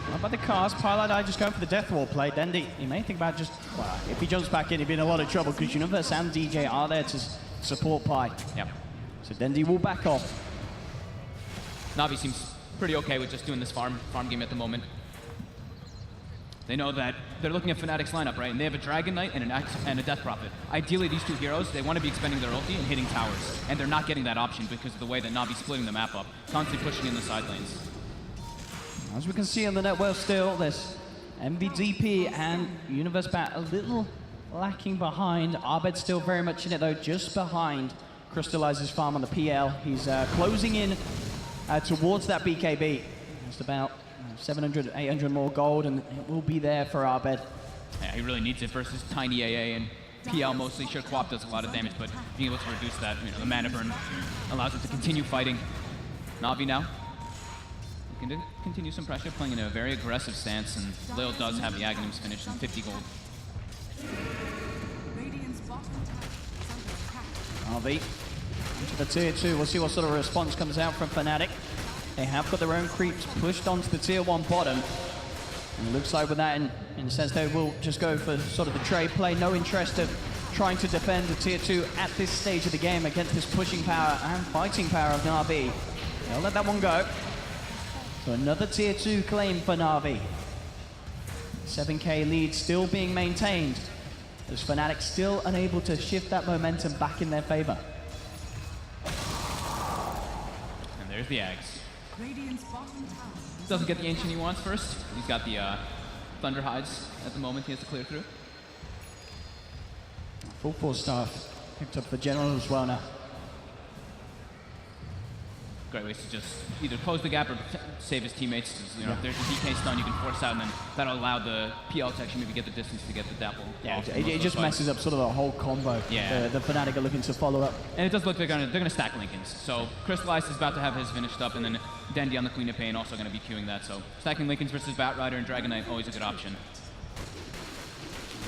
How about the cast? Pilot just going for the Death Wall play. Dendi, he may think about just, well, if he jumps back in, he'd be in a lot of trouble because Universe and DJ are there to support Pi. Yep. So Dendi will back off. Navi seems pretty okay with just doing this farm game at the moment. They know that they're looking at Fnatic's lineup, right? And they have a Dragon Knight and a Death Prophet. Ideally, these two heroes, they want to be expending their ulti and hitting towers. And they're not getting that option because of the way that Navi's splitting the map up, constantly pushing in the side lanes. As we can see on the network still, there's MVDP and Universe Bat a little lacking behind. Abed still very much in it though, just behind Crystallizer's farm on the PL. He's closing in towards that BKB. Just about 700, 800 more gold, and it will be there for Abed. Yeah, he really needs it versus tiny AA and PL mostly. Sure, Quap does a lot of damage, but being able to reduce that, the mana burn allows him to continue fighting. Navi now looking to continue some pressure, playing in a very aggressive stance, and Lil does have the Aghanims finished in 50 gold. Navi into the tier 2. We'll see what sort of response comes out from Fnatic. They have got their own creeps pushed onto the tier 1 bottom. And it looks like with that, in a sense, they will just go for sort of the trade play. No interest of trying to defend the tier 2 at this stage of the game against this pushing power and fighting power of Navi. They'll let that one go. So another tier 2 claim for Navi. 7k lead still being maintained. As Fnatic still unable to shift that momentum back in their favor. And there's the Ags. Doesn't get the Ancient he wants first. He's got the Thunder Hides at the moment he has to clear through. Full 4 staff picked up for General as well now. Great ways to just either close the gap or save his teammates. If there's a DK stun, you can force out, and then that'll allow the PL to actually maybe get the distance to get the dapple. Yeah, it just messes up sort of the whole combo. Yeah. The Fnatic are looking to follow up. And it does look like they're gonna stack Linken's. So Crystallize is about to have his finished up, and then Dendi on the Queen of Pain also gonna be queuing that. So stacking Linken's versus Batrider and Dragon Knight, always a good option.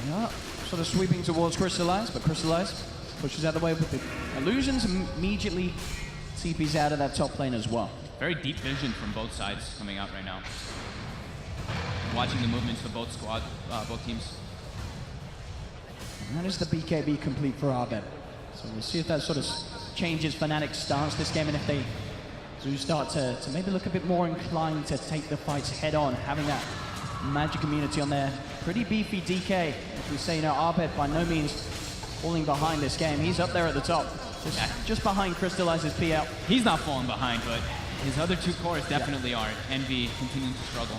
Yeah, sort of sweeping towards Crystallize, but Crystallize pushes out the way with the illusions, immediately TP's out of that top lane as well. Very deep vision from both sides coming out right now. Watching the movements for both teams. And that is the BKB complete for Abed. So we'll see if that sort of changes Fnatic's stance this game, and if they do start to maybe look a bit more inclined to take the fights head on, having that magic immunity on their pretty beefy DK. As we say, Abed by no means falling behind this game. He's up there at the top. Just behind Crystallizer's PL. He's not falling behind, but his other two cores definitely are. Envy continuing to struggle.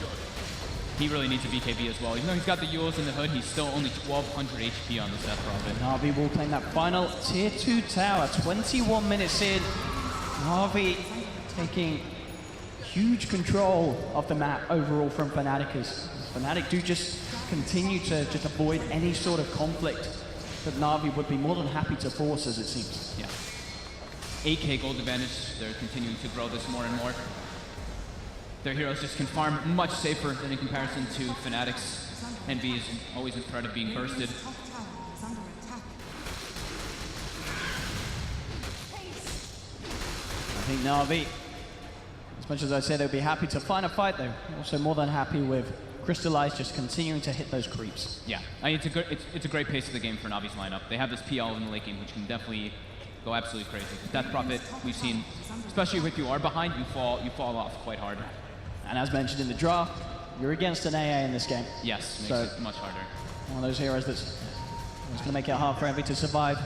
He really needs a BKB as well. Even though he's got the Yules in the hood, he's still only 1200 HP on this Death Prophet. Navi will claim that final tier 2 tower. 21 minutes in. Navi taking huge control of the map overall from Fnatic. As Fnatic do just continue to just avoid any sort of conflict that Navi would be more than happy to force, as it seems. Yeah. 8k gold advantage. They're continuing to grow this more and more. Their heroes just can farm much safer than in comparison to Fnatic's. Envy is always in threat of being bursted. I think Navi, as much as I say they'd be happy to find a fight, they're also more than happy with Crystallize just continuing to hit those creeps. Yeah, I mean, it's a great pace of the game for Navi's lineup. They have this PL in the late game, which can definitely go absolutely crazy. Death Prophet, we've seen, especially if you are behind, you fall off quite hard. And as mentioned in the draft, you're against an AA in this game. Yes, makes it much harder. One of those heroes that's going to make it hard for Envy to survive.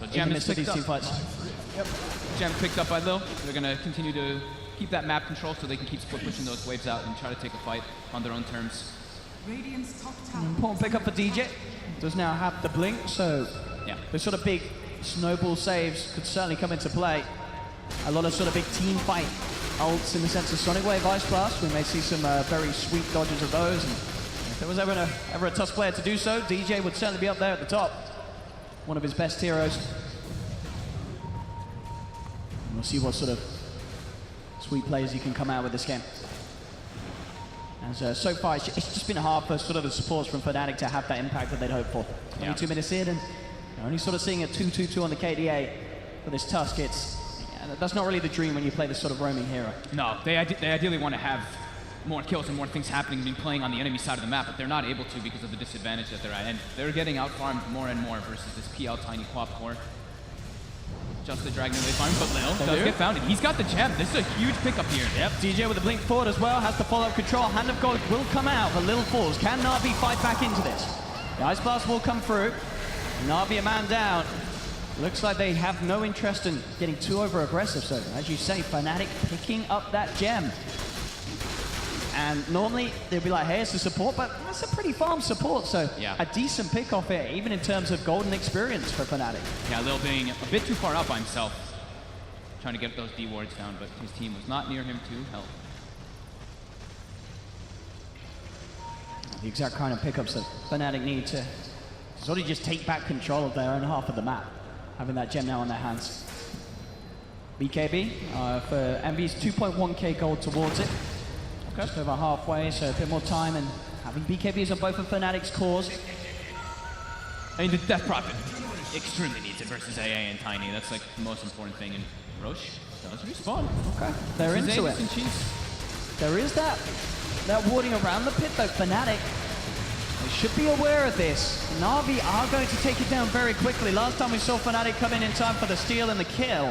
So in the Gem is midst of picked these team up. fights. Gem picked up by Lil. They're going to continue to keep that map control so they can keep split pushing those waves out and try to take a fight on their own terms. Important pickup for DJ. Does now have the blink, so Yeah. the sort of big snowball saves could certainly come into play. A lot of sort of big team fight ults in the sense of Sonic Wave Ice Blast. We may see some very sweet dodges of those. And if there was ever a tough player to do so, DJ would certainly be up there at the top. One of his best heroes. And we'll see what sort of sweet plays you can come out with this game. As so far, it's just been hard for sort of the supports from Fnatic to have that impact that they'd hoped for. Yeah. Only 2 minutes in, and you're only sort of seeing a 2-2-2 on the KDA for this Tusk. That's not really the dream when you play this sort of roaming hero. No, they ideally want to have more kills and more things happening than playing on the enemy side of the map, but they're not able to because of the disadvantage that they're at. And they're getting out-farmed more and more versus this PL Tiny Quap core. Just the Dragon Wave farm, but Lil does get found, and he's got the gem. This is a huge pickup here. Yep, DJ with the blink forward as well, has the follow-up control. Hand of God will come out, but Lil falls. Can Navi fight back into this? The Ice Blast will come through. Navi a man down. Looks like they have no interest in getting too over-aggressive, so as you say, Fnatic picking up that gem. And normally they'd be like, hey, it's a support, but that's a pretty farm support, so yeah. A decent pick off here, even in terms of golden experience for Fnatic. Yeah, Lil being a bit too far up by himself, trying to get those D wards down, but his team was not near him to help. The exact kind of pickups that Fnatic need to sort of just take back control of their own half of the map, having that gem now on their hands. BKB for Envy's 2.1k gold towards it. Okay. Just over halfway, so a bit more time, and having BKBs on both of Fnatic's cores. I mean, the Death Prophet extremely needs it versus AA and Tiny. That's like the most important thing, and Roche does respawn. Okay, they're into it. There is that warding around the pit though. Fnatic, they should be aware of this. Navi are going to take it down very quickly. Last time we saw Fnatic come in time for the steal and the kill.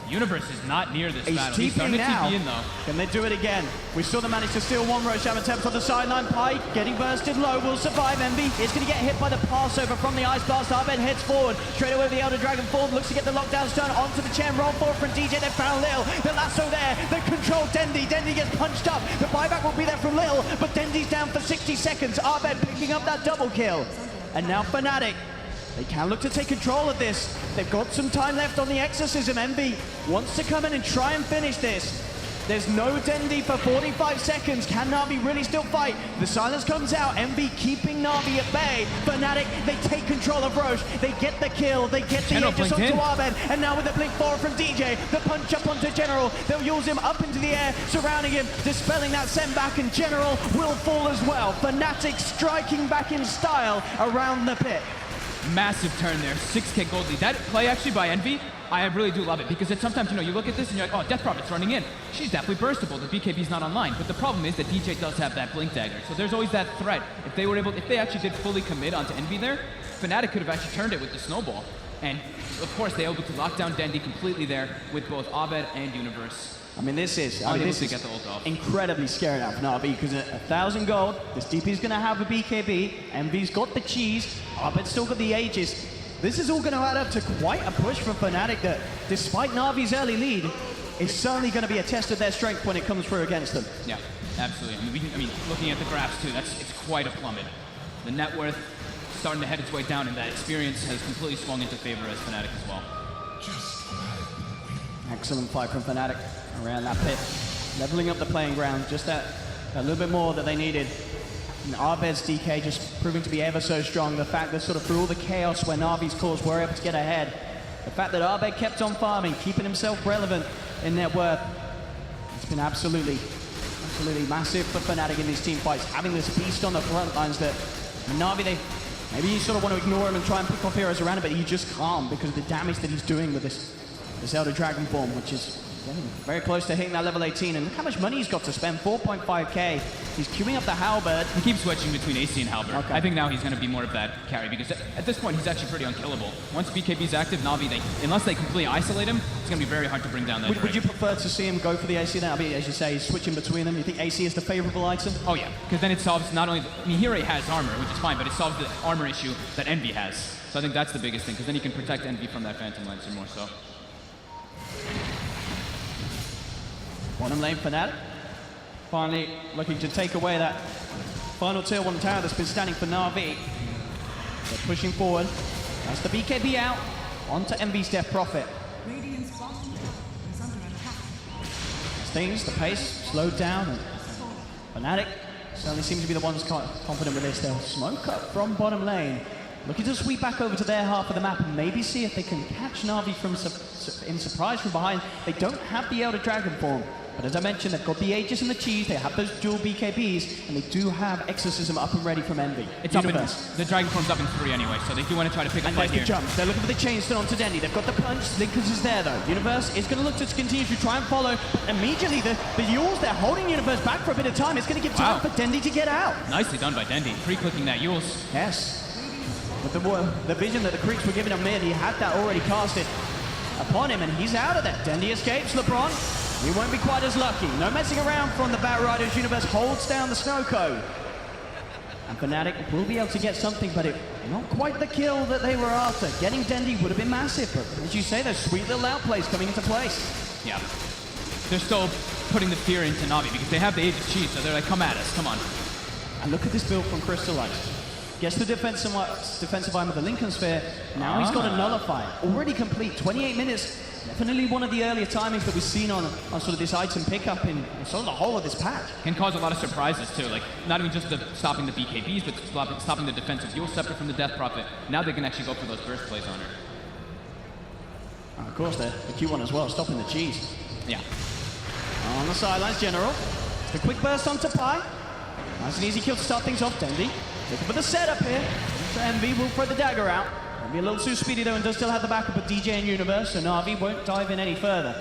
Universe is not near this He's battle. He's TPing starting to now. TP in though. Can they do it again? We saw them manage to steal one Roshan attempt on the sideline. Pike getting bursted low, will survive. Envy is going to get hit by the passover from the Ice Blast. Arbed heads forward, straight away with the Elder Dragon forward, looks to get the lockdown stone onto the chain. Roll forward from DJ, they found Lil. The lasso there, they control Dendi. Dendi gets punched up. The buyback will be there from Lil, but Dendi's down for 60 seconds. Arbed picking up that double kill. And now Fnatic, they can look to take control of this. They've got some time left on the exorcism. Envy wants to come in and try and finish this. There's no Dendi for 45 seconds. Can Navi really still fight? The silence comes out. Envy keeping Navi at bay. Fnatic, they take control of Roche. They get the kill. They get the Aegis onto Arbed. And now with the blink forward from DJ, the punch up onto General. They'll use him up into the air, surrounding him, dispelling that send back, and General will fall as well. Fnatic striking back in style around the pit. Massive turn there, 6k gold lead. That play actually by Envy, I really do love it, because it's sometimes, you know, you look at this and you're like, oh, Death Prophet's running in. She's definitely burstable, the BKB's not online. But the problem is that DJ does have that blink dagger. So there's always that threat. If they actually did fully commit onto Envy there, Fnatic could have actually turned it with the snowball. And of course, they were able to lock down Dendi completely there with both Abed and Universe. I mean, this is get the ult off. Incredibly scary now for Navi, because at 1,000 gold, this DP's going to have a BKB, Envy's got the cheese, Abed's still got the Aegis. This is all going to add up to quite a push from Fnatic that, despite Navi's early lead, is certainly going to be a test of their strength when it comes through against them. Yeah, absolutely. I mean, looking at the graphs too, it's quite a plummet. The net worth starting to head its way down, and that experience has completely swung into favor as Fnatic as well. Excellent fight from Fnatic around that pit, leveling up the playing ground, just that a little bit more that they needed. And Arbed's DK just proving to be ever so strong. The fact that sort of through all the chaos where Navi's cores were able to get ahead, the fact that Arbed kept on farming, keeping himself relevant in net worth, it's been absolutely massive for Fnatic in these team fights. Having this beast on the front lines that Navi, maybe you sort of want to ignore him and try and pick off heroes around him, but he just can't because of the damage that he's doing with this Elder Dragon form, which is very close to hitting that level 18. And look how much money he's got to spend, 4.5k. He's queuing up the Halberd. He keeps switching between AC and Halberd. Okay. I think now he's going to be more of that carry, because at this point he's actually pretty unkillable. Once BKB's active, Navi, unless they completely isolate him, it's going to be very hard to bring down that Would you prefer to see him go for the AC now? I mean, as you say, he's switching between them. You think AC is the favorable item? Oh yeah, because then it solves not only, I mean, he already has armor, which is fine, but it solves the armor issue that Envy has. So I think that's the biggest thing, because then you can protect Envy from that Phantom Lancer more so. Bottom lane Fnatic. Finally looking to take away that final tier 1 tower that's been standing for Navi. They're pushing forward. That's the BKB out. Onto Envy's Death Prophet. Things, the pace slowed down, and Fnatic certainly seem to be the ones confident with this. They'll smoke up from bottom lane, looking to sweep back over to their half of the map and maybe see if they can catch Navi in surprise from behind. They don't have the Elder Dragon form, but as I mentioned, they've got the Aegis and the Cheese, they have those dual BKBs, and they do have Exorcism up and ready from Envy. It's up in, the Dragon form's up in 3 anyway, so they do want to try to pick up fight here. The jump. They're looking for the chain still onto Dendy. They've got the punch. Linkers is there though. Universe is going to look to continue to try and follow. Immediately the Yules, they're holding Universe back for a bit of time. It's going to give time for Dendy to get out. Nicely done by Dendy, pre-clicking that Yules. Yes. With the vision that the creeps were giving him mid, he had that already casted upon him, and he's out of there. Dendy escapes LeBron. He won't be quite as lucky. No messing around from the Batriders. Universe holds down the snow cone. And Fnatic will be able to get something, but not quite the kill that they were after. Getting Dendy would have been massive, but as you say, those sweet little outplays coming into place. Yeah. They're still putting the fear into Navi because they have the Aegis Cheese, so they're like, come at us, come on. And look at this build from Crystallize. Gets the defensive item with the Lincoln Sphere. Now he's got a Nullify. Already complete, 28 minutes. Definitely one of the earlier timings that we've seen on sort of this item pickup in sort of the whole of this patch. Can cause a lot of surprises too, like not even just stopping the BKBs, but stopping the defensive Yule Scepter from the Death Prophet. Now they can actually go for those burst plays on her. And of course, the Q1 as well, stopping the cheese. Yeah. On the sidelines, General. The quick burst onto Pi. Nice and easy kill to start things off, Dendy. Looking for the setup here. So Envy will throw the dagger out. Be a little too speedy though, and does still have the backup of DJ and Universe, so Navi won't dive in any further.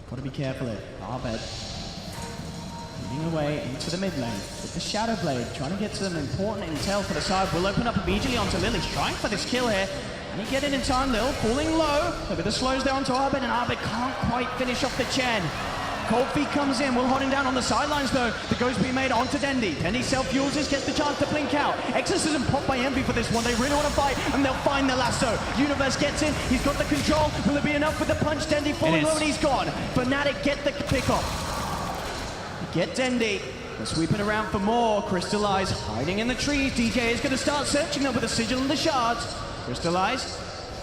Got to be careful here. Arbed moving away into the mid lane with the Shadow Blade, trying to get some important intel for the side. Will open up immediately onto Lil. He's trying for this kill here. And he get it in time, Lil, falling low. Look at the slows there onto Arbed, and Arbed can't quite finish off the Chen. Cold Feet comes in, Will holding down on the sidelines though. The ghost being made onto Dendy. Dendy self-uses, gets the chance to blink out. Exorcism popped by Envy for this one. They really want to fight, and they'll find the lasso. Universe gets in, he's got the control. Will it be enough with the punch? Dendy falling low and he's gone. Fnatic get the pick off. Get Dendy. They're sweeping around for more. Crystallize hiding in the trees. DJ is going to start searching them with the sigil and the shards. Crystallize.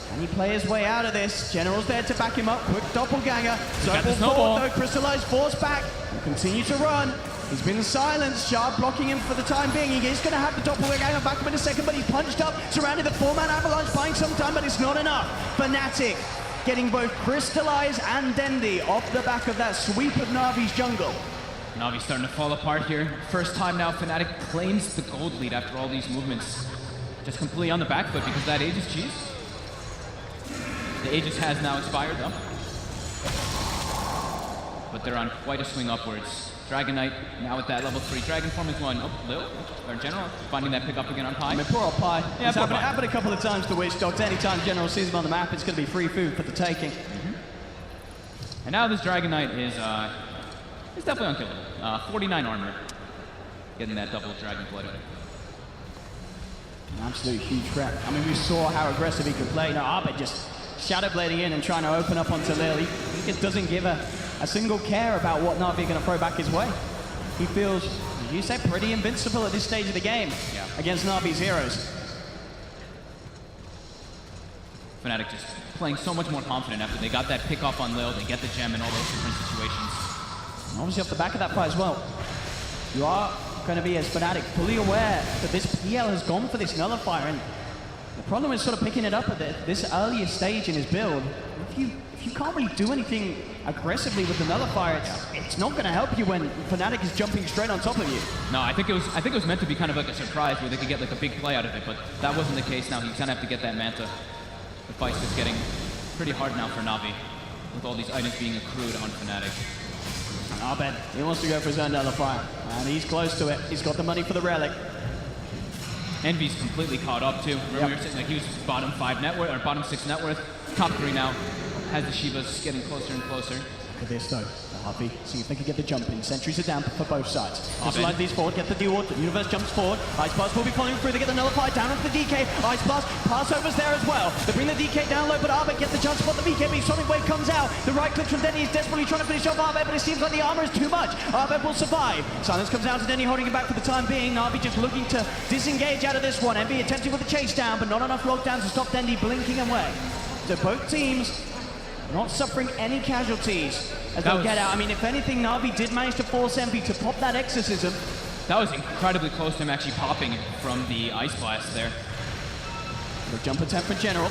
Can he play his way out of this? General's there to back him up. Quick doppelganger. Snowball though. Crystallize force back. Will continue to run. He's been silenced. Shard blocking him for the time being. He is going to have the doppelganger back up in a second, but he's punched up. Surrounded the 4-man avalanche, buying some time, but it's not enough. Fnatic getting both Crystallize and Dendy off the back of that sweep of Navi's jungle. Navi's starting to fall apart here. First time now Fnatic claims the gold lead after all these movements. Just completely on the back foot because that Aegis Cheese. The Aegis has now expired though. But they're on quite a swing upwards. Dragon Knight now with that level 3 Dragon form is going, Lil, or General, finding that pick up again on Pi. I mean, poor old Pi. Yeah, it's happened a couple of times to Witch Dogs. Anytime General sees him on the map, it's going to be free food for the taking. And now this Dragon Knight is definitely unkillable. 49 armor. Getting that double Dragon Blood. An absolute huge threat. I mean, we saw how aggressive he could play. Now, Arbed just shadow blading in and trying to open up onto Lil. He just doesn't give a single care about what Navi are going to throw back his way. He feels, as you say, pretty invincible at this stage of the game against Navi's heroes. Fnatic just playing so much more confident after they got that pick off on Lil. They get the gem in all those different situations. And obviously off the back of that fight as well, you are going to be, as Fnatic, fully aware that this PL has gone for this nullifier, and the problem is sort of picking it up at this earlier stage in his build. If you can't really do anything aggressively with the nullifier, it's not going to help you when Fnatic is jumping straight on top of you. No, I think it was meant to be kind of like a surprise where they could get like a big play out of it, but that wasn't the case. Now he's going to have to get that Manta. The fight's just getting pretty hard now for Navi, with all these items being accrued on Fnatic. Arbed, he wants to go for his own nullifier, and he's close to it. He's got the money for the relic. Envy's completely caught up too. Remember we were saying like he was bottom 5 net worth, or bottom 6 net worth. Top 3 now. Has the Shivas getting closer and closer. for this though. Navi, see if they can get the jump in. Sentries are down for both sides. Slide these forward, get the duel. The Universe jumps forward. Ice Blast will be following through. They get the Nullify down onto the DK. Ice Blast, Passover's there as well. They bring the DK down low, but Arbet gets the chance to spot the BKB. Sonic Wave comes out. The right click from Denny is desperately trying to finish off Arbet, but it seems like the armor is too much. Arbet will survive. Silence comes down to Denny, holding him back for the time being. Navi just looking to disengage out of this one. Envy attempting with the chase down, but not enough lockdowns to stop Denny blinking away. So both teams not suffering any casualties as they'll get out. I mean, if anything, Navi did manage to force Envy to pop that exorcism. That was incredibly close to him actually popping from the Ice Blast there. The jump attempt for General.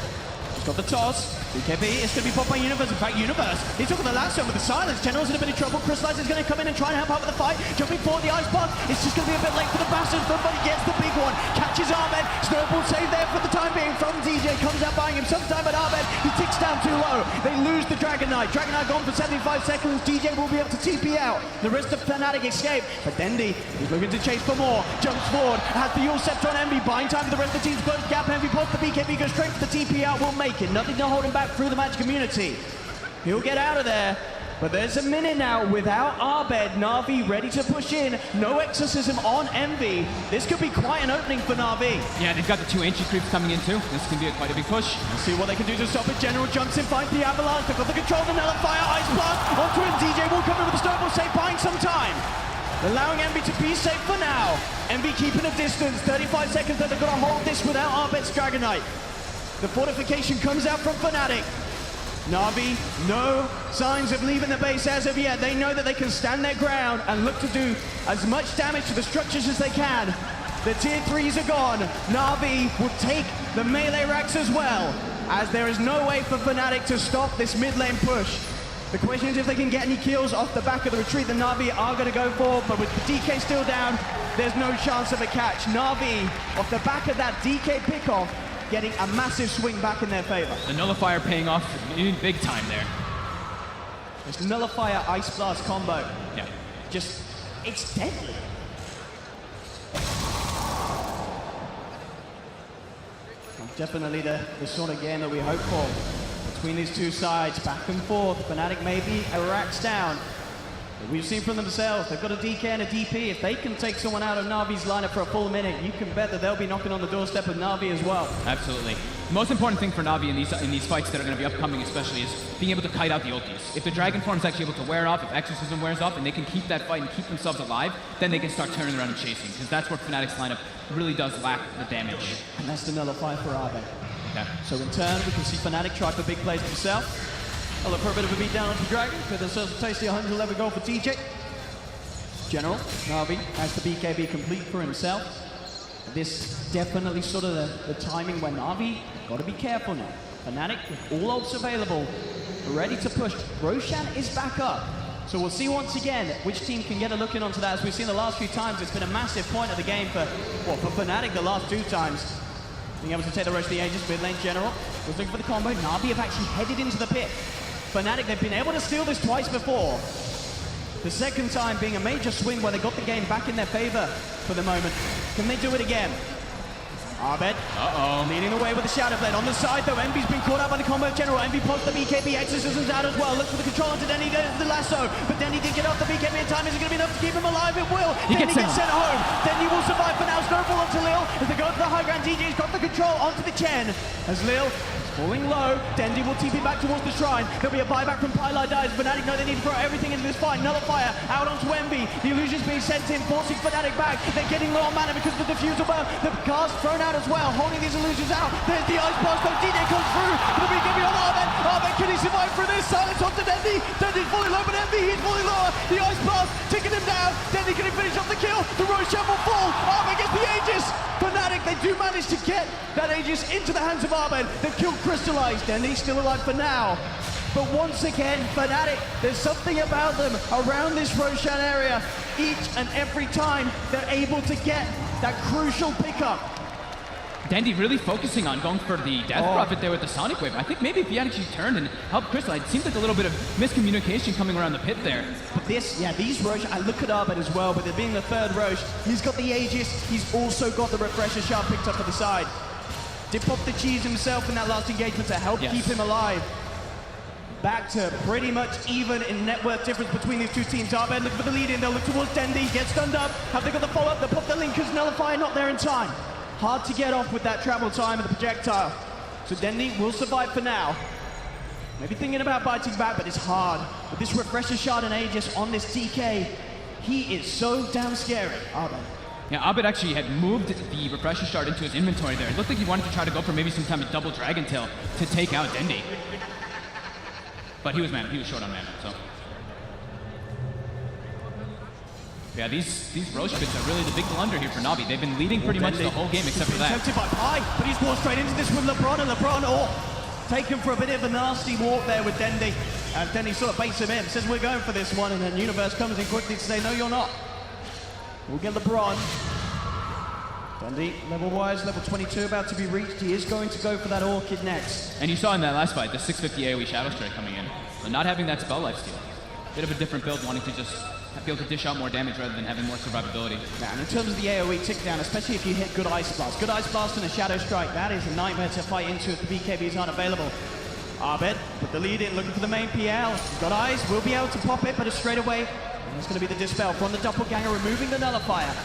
He's got the toss. BKB is going to be popped by Universe. In fact, Universe, he's took the last one with the silence. General's in a bit of trouble. Crystallize is going to come in and try and help out with the fight. Jumping forward, the Ice Blast. It's just going to be a bit late for the Bastards, but he gets the big one. Catches Arbet. Snowball save there for the time being from DJ. Comes out buying him some time, but Arbet, he ticks down too low. They lose the Dragon Knight. Dragon Knight gone for 75 seconds. DJ will be able to TP out. The rest of Fnatic escape, but Dendi, he's looking to chase for more. Jumps forward, has the Yule Scepter on Envy. Buying time for the rest of the team's close gap. Envy pops the BKB, goes straight for the TP out. Will make it. Nothing to hold him back through the match community. He'll get out of there, but there's a minute now without Arbed. Navi ready to push in. No exorcism on Envy. This could be quite an opening for Navi. Yeah, they've got the 2 Ancient Creeps coming in too. This can be quite a big push. Let's see what they can do to stop it. General jumps in, finds the Avalanche. They've got the control of the Nullifier. Ice Blast onto him. DJ will come in with the Snowball save, buying some time. Allowing Envy to be safe for now. Envy keeping a distance. 35 seconds that they've got to hold this without Arbet's Dragon Knight. The fortification comes out from Fnatic. Navi, no signs of leaving the base as of yet. They know that they can stand their ground and look to do as much damage to the structures as they can. The tier 3s are gone. Navi will take the melee racks as well, as there is no way for Fnatic to stop this mid lane push. The question is if they can get any kills off the back of the retreat that Navi are going to go for, but with the DK still down, there's no chance of a catch. Navi, off the back of that DK pickoff, getting a massive swing back in their favor. The Nullifier paying off big time there. This Nullifier Ice Blast combo. Yeah. Just, it's deadly. Definitely the sort of game that we hope for between these two sides, back and forth. Fnatic maybe a racks down. But we've seen from themselves, they've got a DK and a DP. If they can take someone out of Navi's lineup for a full minute, you can bet that they'll be knocking on the doorstep of Navi as well. Absolutely. The most important thing for Navi in these fights that are going to be upcoming especially is being able to kite out the ultis. If the Dragon Form is actually able to wear off, if Exorcism wears off, and they can keep that fight and keep themselves alive, then they can start turning around and chasing, because that's where Fnatic's lineup really does lack the damage. And that's the Nullifier for Arbe. Yeah. So in turn, we can see Fnatic try for big plays himself. I'll look for a bit of a beat down onto Dragon, get themselves a tasty 111 goal for TJ. General, Navi has the BKB complete for himself. This definitely sort of the timing where Navi got to be careful now. Fnatic with all ults available, ready to push. Roshan is back up. So we'll see once again which team can get a look in onto that. As we've seen the last few times, it's been a massive point of the game for Fnatic the last 2 times. Being able to take the rush of the Aegis, mid lane General was looking for the combo. Navi have actually headed into the pit. Fnatic, they've been able to steal this twice before. The second time being a major swing where they got the game back in their favor for the moment. Can they do it again? Arbed, leading the way with the Shadow Blade. On the side though, Envy's been caught out by the combo of General. Envy posts the BKB, Exorcism's out as well. Looks for the control onto Denny, there's the lasso. But Denny did get off the BKB in time. Is it going to be enough to keep him alive? It will. Denny gets sent home. Denny will survive for now. Snowball onto Lil. As they go to the high ground, DJ's got the control onto the Chen. As Lil falling low, Dendi will TP back towards the shrine. There'll be a buyback from Pylar dies. Fnatic know they need to throw everything into this fight. Nullifier out onto Envy. The illusion's being sent in, forcing Fnatic back. They're getting low on mana because of the diffusal burn. The car's thrown out as well, holding these illusions out. There's the Ice Blast though. DJ comes through. The BKB on Arbed. Arbed, can he survive through this? Silence onto Dendi. Dendi's falling low, but Envy, he's falling lower. The Ice Blast ticking him down. Dendi, can he finish off the kill? The Roshan will fall. Arbed gets the Aegis. Fnatic, they do manage to get that Aegis into the hands of Arbed. They've killed Crystallized, and he's still alive for now. But once again, Fnatic, there's something about them around this Roshan area. Each and every time, they're able to get that crucial pickup. Dendi really focusing on going for the Death Prophet there with the Sonic Wave. I think maybe if he had actually turned and helped Crystal, it seems like a little bit of miscommunication coming around the pit there. But these Roche, I look at Arbed as well, but they're being the third Roche. He's got the Aegis, he's also got the Refresher Shard picked up at the side. Did pop the cheese himself in that last engagement to help keep him alive. back to pretty much even in net worth difference between these two teams. Abed looking for the lead in, they'll look towards Dendi, gets stunned up. Have they got the follow-up? They'll pop the Linkers, Nullifier not there in time. Hard to get off with that travel time of the projectile. So Dendi will survive for now. Maybe thinking about biting back, but it's hard. With this Refresher Shard and Aegis on this DK, he is so damn scary. Abed. Yeah, Abed actually had moved the Refresher Shard into his inventory there. It looked like he wanted to try to go for maybe some kind of double Dragon Tail to take out Dendi. But he was short on mana, so. Yeah, these Roche pits are really the big blunder here for Navi. They've been leading pretty much the whole game except for that. Tempted by Pi, but he's walked straight into this with LeBron, and LeBron, taken for a bit of a nasty walk there with Dendi. And Dendi sort of baits him in, says we're going for this one, and then Universe comes in quickly to say, no, you're not. We'll get LeBron. Dendi, level-wise, level 22 about to be reached. He is going to go for that Orchid next. And you saw in that last fight, the 650 AoE Shadow Strike coming in. So not having that spell lifesteal. Bit of a different build, wanting to just be able to dish out more damage rather than having more survivability. Yeah, and in terms of the AoE tick down, especially if you hit good Ice Blast. Good Ice Blast and a Shadow Strike, that is a nightmare to fight into if the BKBs aren't available. Abed with the lead in, looking for the main PL. He's got eyes, will be able to pop it, but it's straight away. And it's going to be the Dispel from the Doppelganger, removing the Nullifier.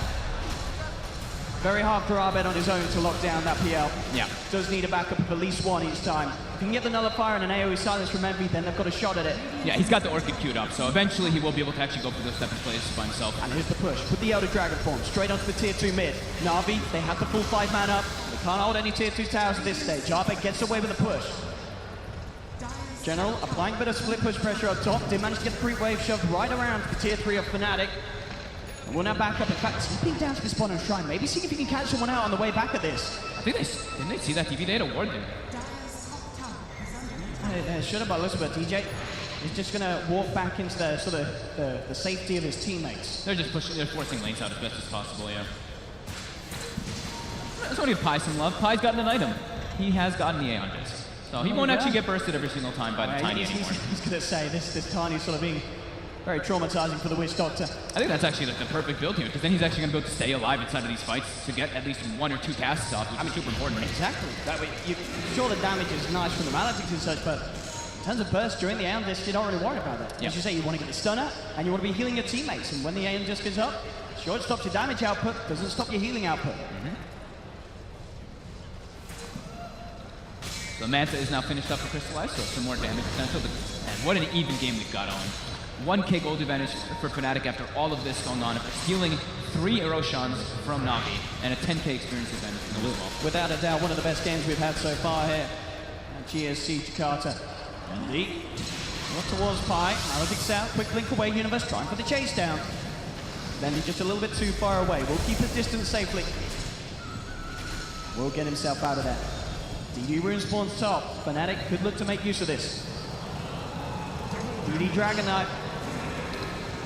Very hard for Abed on his own to lock down that PL. Yeah. Does need a backup of at least one each time. If you can get the Nullifier and an AoE Silence from Envy, then they've got a shot at it. Yeah, he's got the Orchid queued up, so eventually he will be able to actually go for those stepping plays by himself. And here's the push. Put the Elder Dragon form straight onto the tier 2 mid. Navi, they have the full 5-man up. They can't hold any tier 2 towers at this stage. Abed gets away with the push. General applying a bit of split push pressure up top. Did manage to get the creep wave shoved right around the tier 3 of Fnatic. And we'll now back up. In fact, slipping down to the spawn and shrine. Maybe see if you can catch someone out on the way back at this. I think didn't they see that TV? They had a ward there. Should have, but Elizabeth. DJ is just going to walk back into the sort of the safety of his teammates. They're just pushing, they're forcing lanes out as best as possible, yeah. Let's only give Pi some love. Pi's gotten an item. He has gotten the A on this. So he won't actually get bursted every single time by the Tiny anymore. He's going to say this Tiny sort of being very traumatizing for the Witch Doctor. I think that's actually like the perfect build here, because then he's actually going to be able to stay alive inside of these fights to get at least 1 or 2 casts off, which is super important. Exactly. That way, sure the damage is nice from the Maledict and such, but in terms of burst during the Aeon Disc, you don't really worry about that. Yep. As you say, you want to get the stunner, and you want to be healing your teammates, and when the Aeon Disc is up, sure, it stops your damage output, doesn't stop your healing output. So Manta is now finished up for Crystallize, so some more damage potential, but man, what an even game we've got on. 1k gold advantage for Fnatic after all of this going on, stealing 3 Eroshans from Navi, and a 10k experience advantage from the Lil. Without a doubt, one of the best games we've had so far here at GSC Jakarta. Indeed. Look towards Pi, Maledict south, quick link away, Universe trying for the chase down. Then he's just a little bit too far away. We'll keep his distance safely. We'll get himself out of there. DD Rune spawns top. Fnatic could look to make use of this. DD Dragon Knife.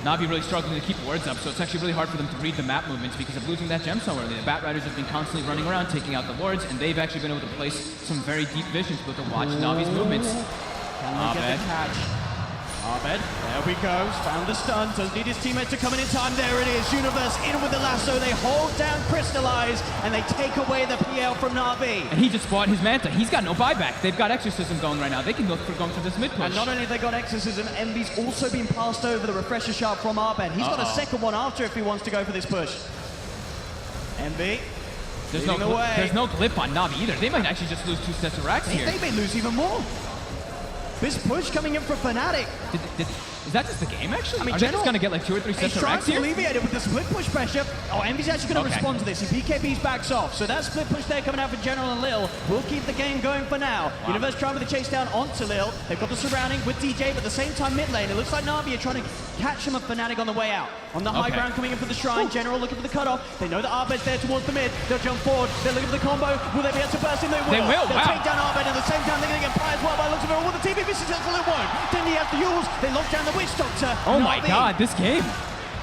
Navi really struggling to keep wards up, so it's actually really hard for them to read the map movements because of losing that gemstone early. The Bat Riders have been constantly running around, taking out the wards, and they've actually been able to place some very deep visions to be able to watch Navi's movements. Can we get the catch? Abed, there we go, found the stun, does need his teammate to come in time, there it is, Universe in with the lasso, they hold down Crystallize, and they take away the PL from Navi. And he just bought his Manta, he's got no buyback, they've got Exorcism going right now, they can look for going for this mid push. And not only have they got Exorcism, Envy's also been passed over the Refresher Shard from Abed, he's got a second one after if he wants to go for this push. Envy, there's no glyph on Navi either, they might actually just lose 2 sets of racks here. They may lose even more. This push coming in from Fnatic. Is that just the game, actually? I mean, Are they just going to get like 2 or 3 sets of racks here? He's trying to alleviate it with the split push pressure. Oh, Envy's actually going to respond to this. He BKB's backs off. So that split push there coming out for General and Lil will keep the game going for now. Wow. Universe trying with the chase down onto Lil. They've got the surrounding with DJ, but at the same time mid lane. It looks like Navi are trying to catch him of Fnatic on the way out. On the high ground coming in for the shrine. General looking for the cutoff. They know that Abed's there towards the mid. They'll jump forward. They're looking for the combo. Will they be able to burst in? They will. They'll take down Abed at the same time. They're going to get Pi as well by the looks of it. All the TP misses until it won't. Then he has the Yules. They lock down the Witch Doctor. Oh my god, this game.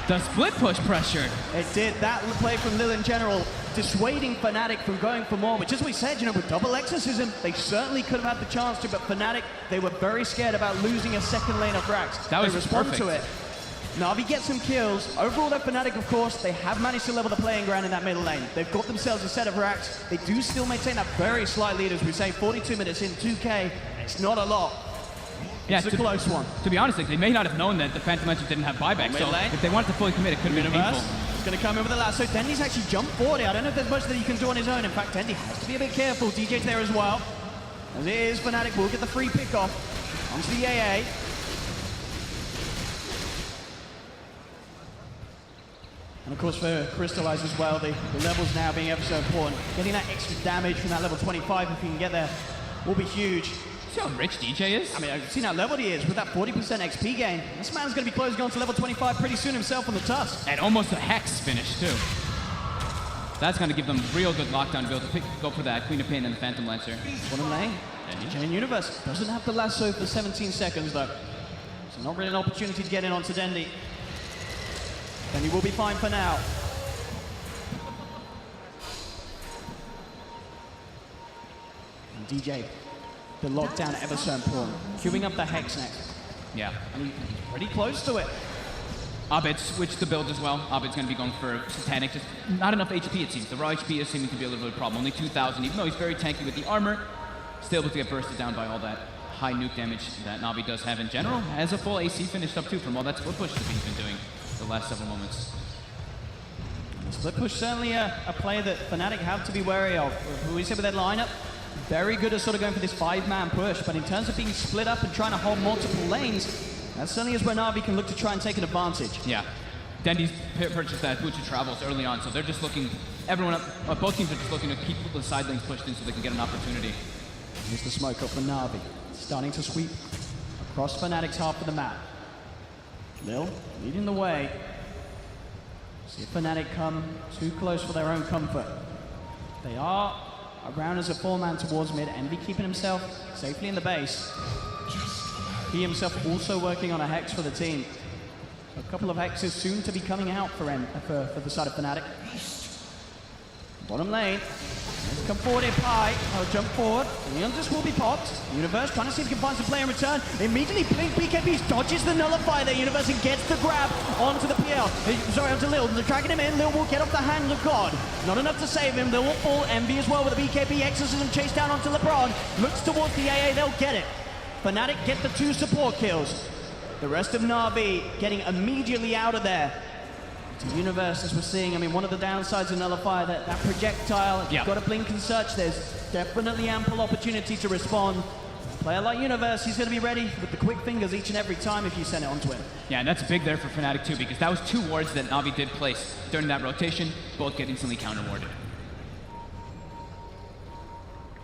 The split push pressure. It did. That play from Lil in General, dissuading Fnatic from going for more, which as we said, with double Exorcism, they certainly could have had the chance to, but Fnatic, they were very scared about losing a second lane of racks. That was respond perfect. to it. Navi gets some kills. Overall, they're Fnatic, of course. They have managed to level the playing ground in that middle lane. They've got themselves a set of racks. They do still maintain that very slight lead, as we say, 42 minutes in 2K. It's not a lot. Yeah, it's a close one. To be honest, like, they may not have known that the Phantom Lancer didn't have buyback, so if they wanted to fully commit, it could have been painful. He's going to come in with a lasso. Dendy's actually jumped forward here. I don't know if there's much that he can do on his own. In fact, Dendy has to be a bit careful. DJ's there as well. As it is, Fnatic will get the free pick off onto the AA. And of course for Crystallize as well, the levels now being ever so important. Getting that extra damage from that level 25, if you can get there, will be huge. See how rich DJ is? I mean, I've seen how leveled he is with that 40% XP gain. This man's going to be closing on to level 25 pretty soon himself on the Tusk. And almost a Hex finish too. That's going to give them real good lockdown build to go for that Queen of Pain and the Phantom Lancer. Bottom lane, DJ in Universe doesn't have the lasso for 17 seconds though. So not really an opportunity to get in onto Dendy. Dendy will be fine for now. And DJ, the lockdown ever so important. Queuing up the Hex next. Yeah. And he's pretty close to it. Abed switched the build as well. Abed's going to be going for Satanic. Just not enough HP, it seems. The raw HP is seeming to be a little bit of a problem. Only 2,000, even though he's very tanky with the armor. Still able to get bursted down by all that high nuke damage that Navi does have in general. Has a full AC finished up too from all that split push that he's been doing the last several moments. Split push certainly a play that Fnatic have to be wary of. We said with their lineup, very good at sort of going for this 5-man push, but in terms of being split up and trying to hold multiple lanes, that certainly is where Navi can look to try and take an advantage. Yeah. Dendy's purchased that Bucha Travels early on, so they're just looking, both teams are just looking to keep the side lanes pushed in so they can get an opportunity. Here's the smoke up for Navi, starting to sweep across Fnatic's half of the map. Lil leading the way. See if Fnatic come too close for their own comfort. They are around as a 4-man towards mid. Envy keeping himself safely in the base. He himself also working on a Hex for the team. A couple of Hexes soon to be coming out for the side of Fnatic. Bottom lane. Let's come forward here, Pi. I'll jump forward. Leondus will be popped. Universe trying to see if he can find some play in return. Immediately, Blink BKB dodges the nullifier there. Universe and gets the grab onto the PL. Sorry, onto Lil. They're dragging him in. Lil will get off the hand of God. Not enough to save him. Lil will fall. Envy as well with a BKB exorcism chase down onto LeBron. Looks towards the AA. They'll get it. Fnatic get the 2 support kills. The rest of Navi getting immediately out of there. To Universe, as we're seeing, I mean, one of the downsides of Nullifier, that projectile, if you've got a blink and search, there's definitely ample opportunity to respond. A player like Universe, he's going to be ready with the quick fingers each and every time if you send it onto him. Yeah, and that's big there for Fnatic too, because that was 2 wards that Navi did place during that rotation, both get instantly counter-warded.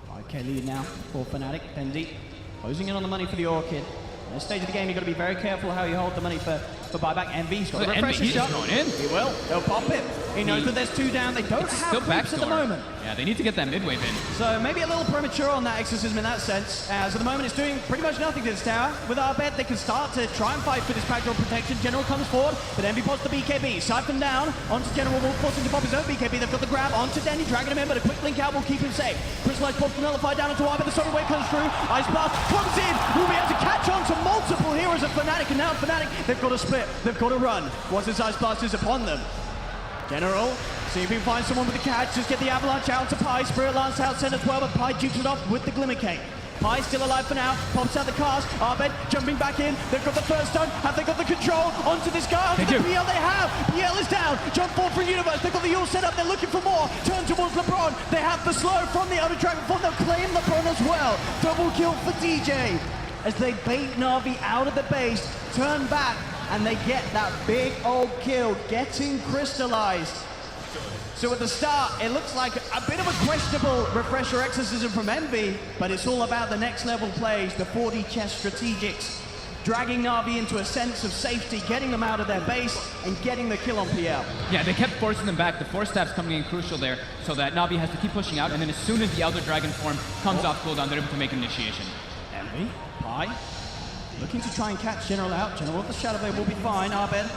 5k lead now for Fnatic. Bendy closing in on the money for the Orchid. At this stage of the game, you've got to be very careful how you hold the money for buyback. Envy's got a refresher shot. Going in. He will. They'll pop it. He knows that there's 2 down. They don't have boots at the moment. Yeah, they need to get that mid wave in. So maybe a little premature on that exorcism in that sense. As at the moment, it's doing pretty much nothing to this tower. With our bet, they can start to try and fight for this backdoor protection. General comes forward, but Envy pops the BKB. Siphon down onto General, will force him to pop his own BKB. They've got the grab onto Denny, dragging him in, but a quick link out will keep him safe. Crystallize pops the Nullify down into Arbit. The Sovereign Wave comes through. Ice Blast comes in. Will be able to catch on to multiple heroes of Fnatic, and now Fnatic, they've got to split. They've got to run. Once this Ice Blast is upon them. General, see if we can find someone with the catch. Just get the Avalanche out to Pi. Spirit Lance out sent as well, but Pi dukes it off with the Glimmer Cape. Pi still alive for now. Pops out the cast. Arbed jumping back in. They've got the first stun. Have they got the control onto this guy? Onto the PL they have. PL is down. Jump forward for Universe. They've got the Yule set up. They're looking for more. Turn towards LeBron. They have the slow from the other Dragon Form. They'll claim LeBron as well. Double kill for DJ. As they bait Navi out of the base. Turn back. And they get that big old kill, getting crystallized. So at the start, it looks like a bit of a questionable refresher exorcism from Envy, but it's all about the next level plays, the 4D chess strategics, dragging Navi into a sense of safety, getting them out of their base, and getting the kill on PL. Yeah, they kept forcing them back. The Force Staff's coming in crucial there, so that Navi has to keep pushing out, and then as soon as the Elder Dragon form comes off cooldown, they're able to make an initiation. Envy, Pi. Looking to try and catch General out. General with the Shadow Blade will be fine. Arbed.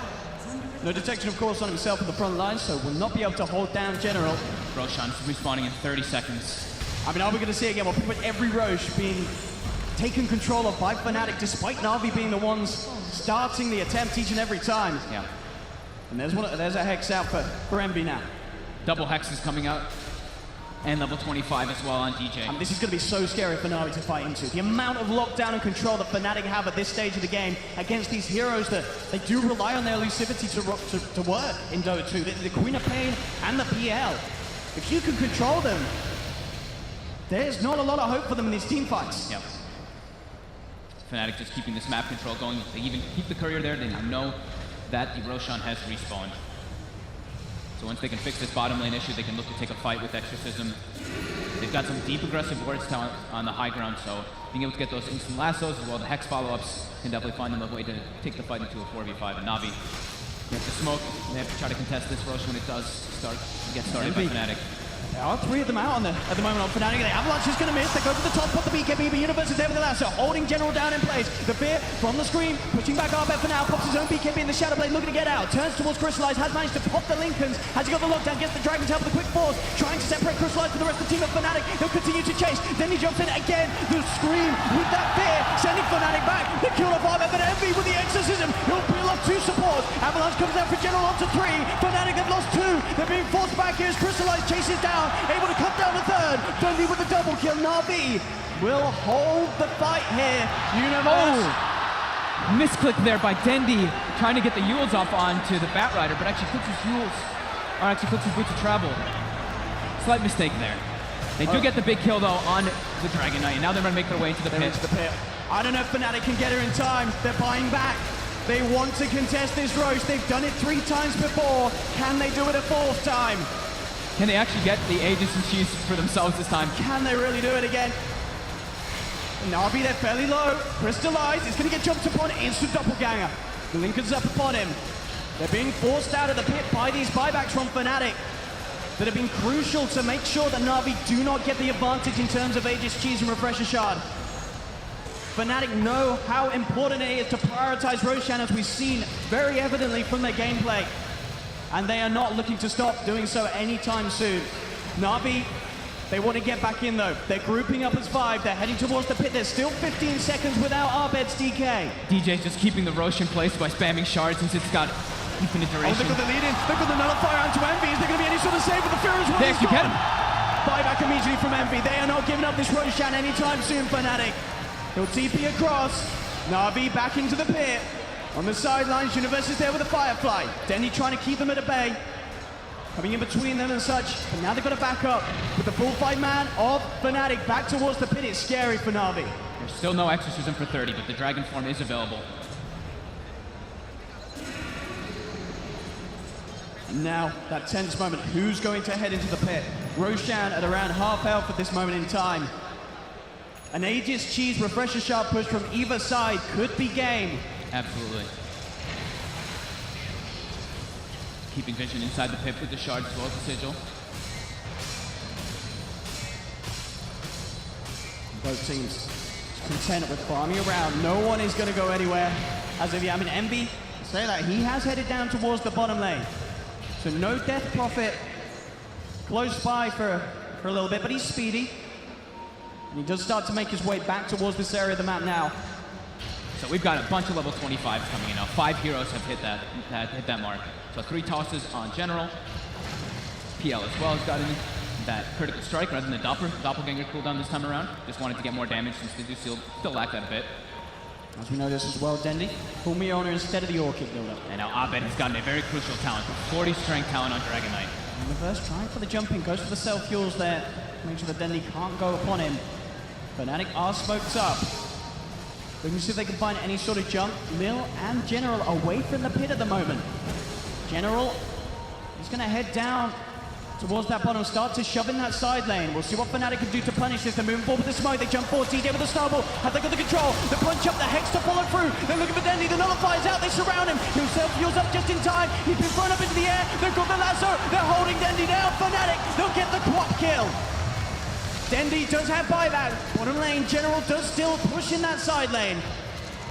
No detection, of course, on himself at the front line, so will not be able to hold down General. Roshan's respawning in 30 seconds. I mean, are we going to see again? Well, pretty much every Roche being taken control of by Fnatic, despite Navi being the ones starting the attempt each and every time. Yeah. And there's a Hex out for Envy now. Double Hex is coming out. and level 25 as well on DJ. And this is going to be so scary for Navi to fight into. The amount of lockdown and control that Fnatic have at this stage of the game against these heroes that they do rely on their elusivity to work in Dota 2. The Queen of Pain and the PL. If you can control them, there's not a lot of hope for them in these team fights. Yep. Fnatic just keeping this map control going. They even keep the courier there. They know that the Roshan has respawned. So once they can fix this bottom lane issue, they can look to take a fight with Exorcism. They've got some deep aggressive wards talent on the high ground, so being able to get those instant lassos as well, the Hex follow-ups can definitely find them a way to take the fight into a 4v5. And Navi, they have to smoke, they have to try to contest this Roshan when it does get started by Fnatic. There are three of them out at the moment on Fnatic. The Avalanche is going to miss. They go to the top, put the BKB, but Universe is there with the lasso, holding General down in place. The Fear from the screen, pushing back Arbet for now, pops his own BKB in the Shadow Blade, looking to get out. Turns towards Crystallize, has managed to pop the Lincolns. Has he got the lockdown, gets the Dragon's help with a quick force, trying to separate Crystallize from the rest of the team of Fnatic. He'll continue to chase. Then he jumps in again. The scream with that Fear, sending Fnatic back. The kill of Arbet, but Envy with the Exorcism. He'll peel off two supports. Avalanche comes down for General onto three. Fnatic have lost two. They're being forced back here as Crystallize chases down, able to cut down the third. Dundee with the double kill. Navi will hold the fight here. Universe. Oh! Misclick there by Dendi, trying to get the Yules off onto the Batrider, but actually clicks his Yules, or actually clicks his Boots of Travel. Slight mistake there. They do get the big kill though on the Dragon Knight, and now they're going to make their way into the pit. I don't know if Fnatic can get her in time. They're buying back. They want to contest this Roche. They've done it 3 times before. Can they do it a 4th time? Can they actually get the Aegis and Cheese for themselves this time? Can they really do it again? Navi, they're fairly low. Crystallize is going to get jumped upon. Instant doppelganger. The Lincoln's up upon him. They're being forced out of the pit by these buybacks from Fnatic that have been crucial to make sure that Navi do not get the advantage in terms of Aegis, Cheese, and Refresher Shard. Fnatic know how important it is to prioritize Roshan, as we've seen very evidently from their gameplay. And they are not looking to stop doing so anytime soon. Navi, they want to get back in though. They're grouping up as 5. They're heading towards the pit. There's still 15 seconds without Arbet's DK. DJ's just keeping the Roche in place by spamming shards since it's got infinite duration. Oh, look at the lead in. Look at the nullifier onto Envy. Is there going to be any sort of save with the Fear as well? They actually get him. Buyback immediately from Envy. They are not giving up this Roshan anytime soon, Fnatic. He'll TP across. Navi back into the pit. On the sidelines, Universe is there with a Firefly. Denny trying to keep them at a bay. Coming in between them and such. But now they've got to back up with the full 5-man of Fnatic back towards the pit. It's scary for Navi. There's still no Exorcism for 30, but the Dragon form is available. And now, that tense moment. Who's going to head into the pit? Roshan at around half health at this moment in time. An Aegis Cheese Refresher Shard push from either side could be game. Absolutely. Keeping vision inside the pit with the shards as well as the sigil. Both teams content with farming around. No one is going to go anywhere as of yet. I mean, Envy, say that, he has headed down towards the bottom lane. So no Death Prophet close by for a little bit, but he's speedy. And he does start to make his way back towards this area of the map now. So we've got a bunch of level 25s coming in now. 5 heroes have hit that mark. So 3 tosses on General. PL as well has gotten that critical strike rather than the doppelganger cooldown this time around. Just wanted to get more damage since they do still lack that a bit. As we know this as well, Dendi, full Miona instead of the Orchid builder. And now Abed has gotten a very crucial talent, 40 strength talent on Dragon Knight. Universe trying for the jumping, goes for the self-fuels there. Make sure that Dendi can't go upon him. Fnatic are smoked up. Looking to see if they can find any sort of jump. Mill and General away from the pit at the moment. General is going to head down towards that bottom, start to shove in that side lane. We'll see what Fnatic can do to punish this. They're moving forward with the smoke. They jump forward. DJ with the snowball. Have they got the control? The punch up, the Hex to follow through. They're looking for Dendi. The nullifier's out. They surround him. Himself fuels up just in time. He's been thrown up into the air. They've got the lasso. They're holding Dendi down. Fnatic, they'll get the quad kill. Dendi does have buyback. Bottom lane, General does still push in that side lane.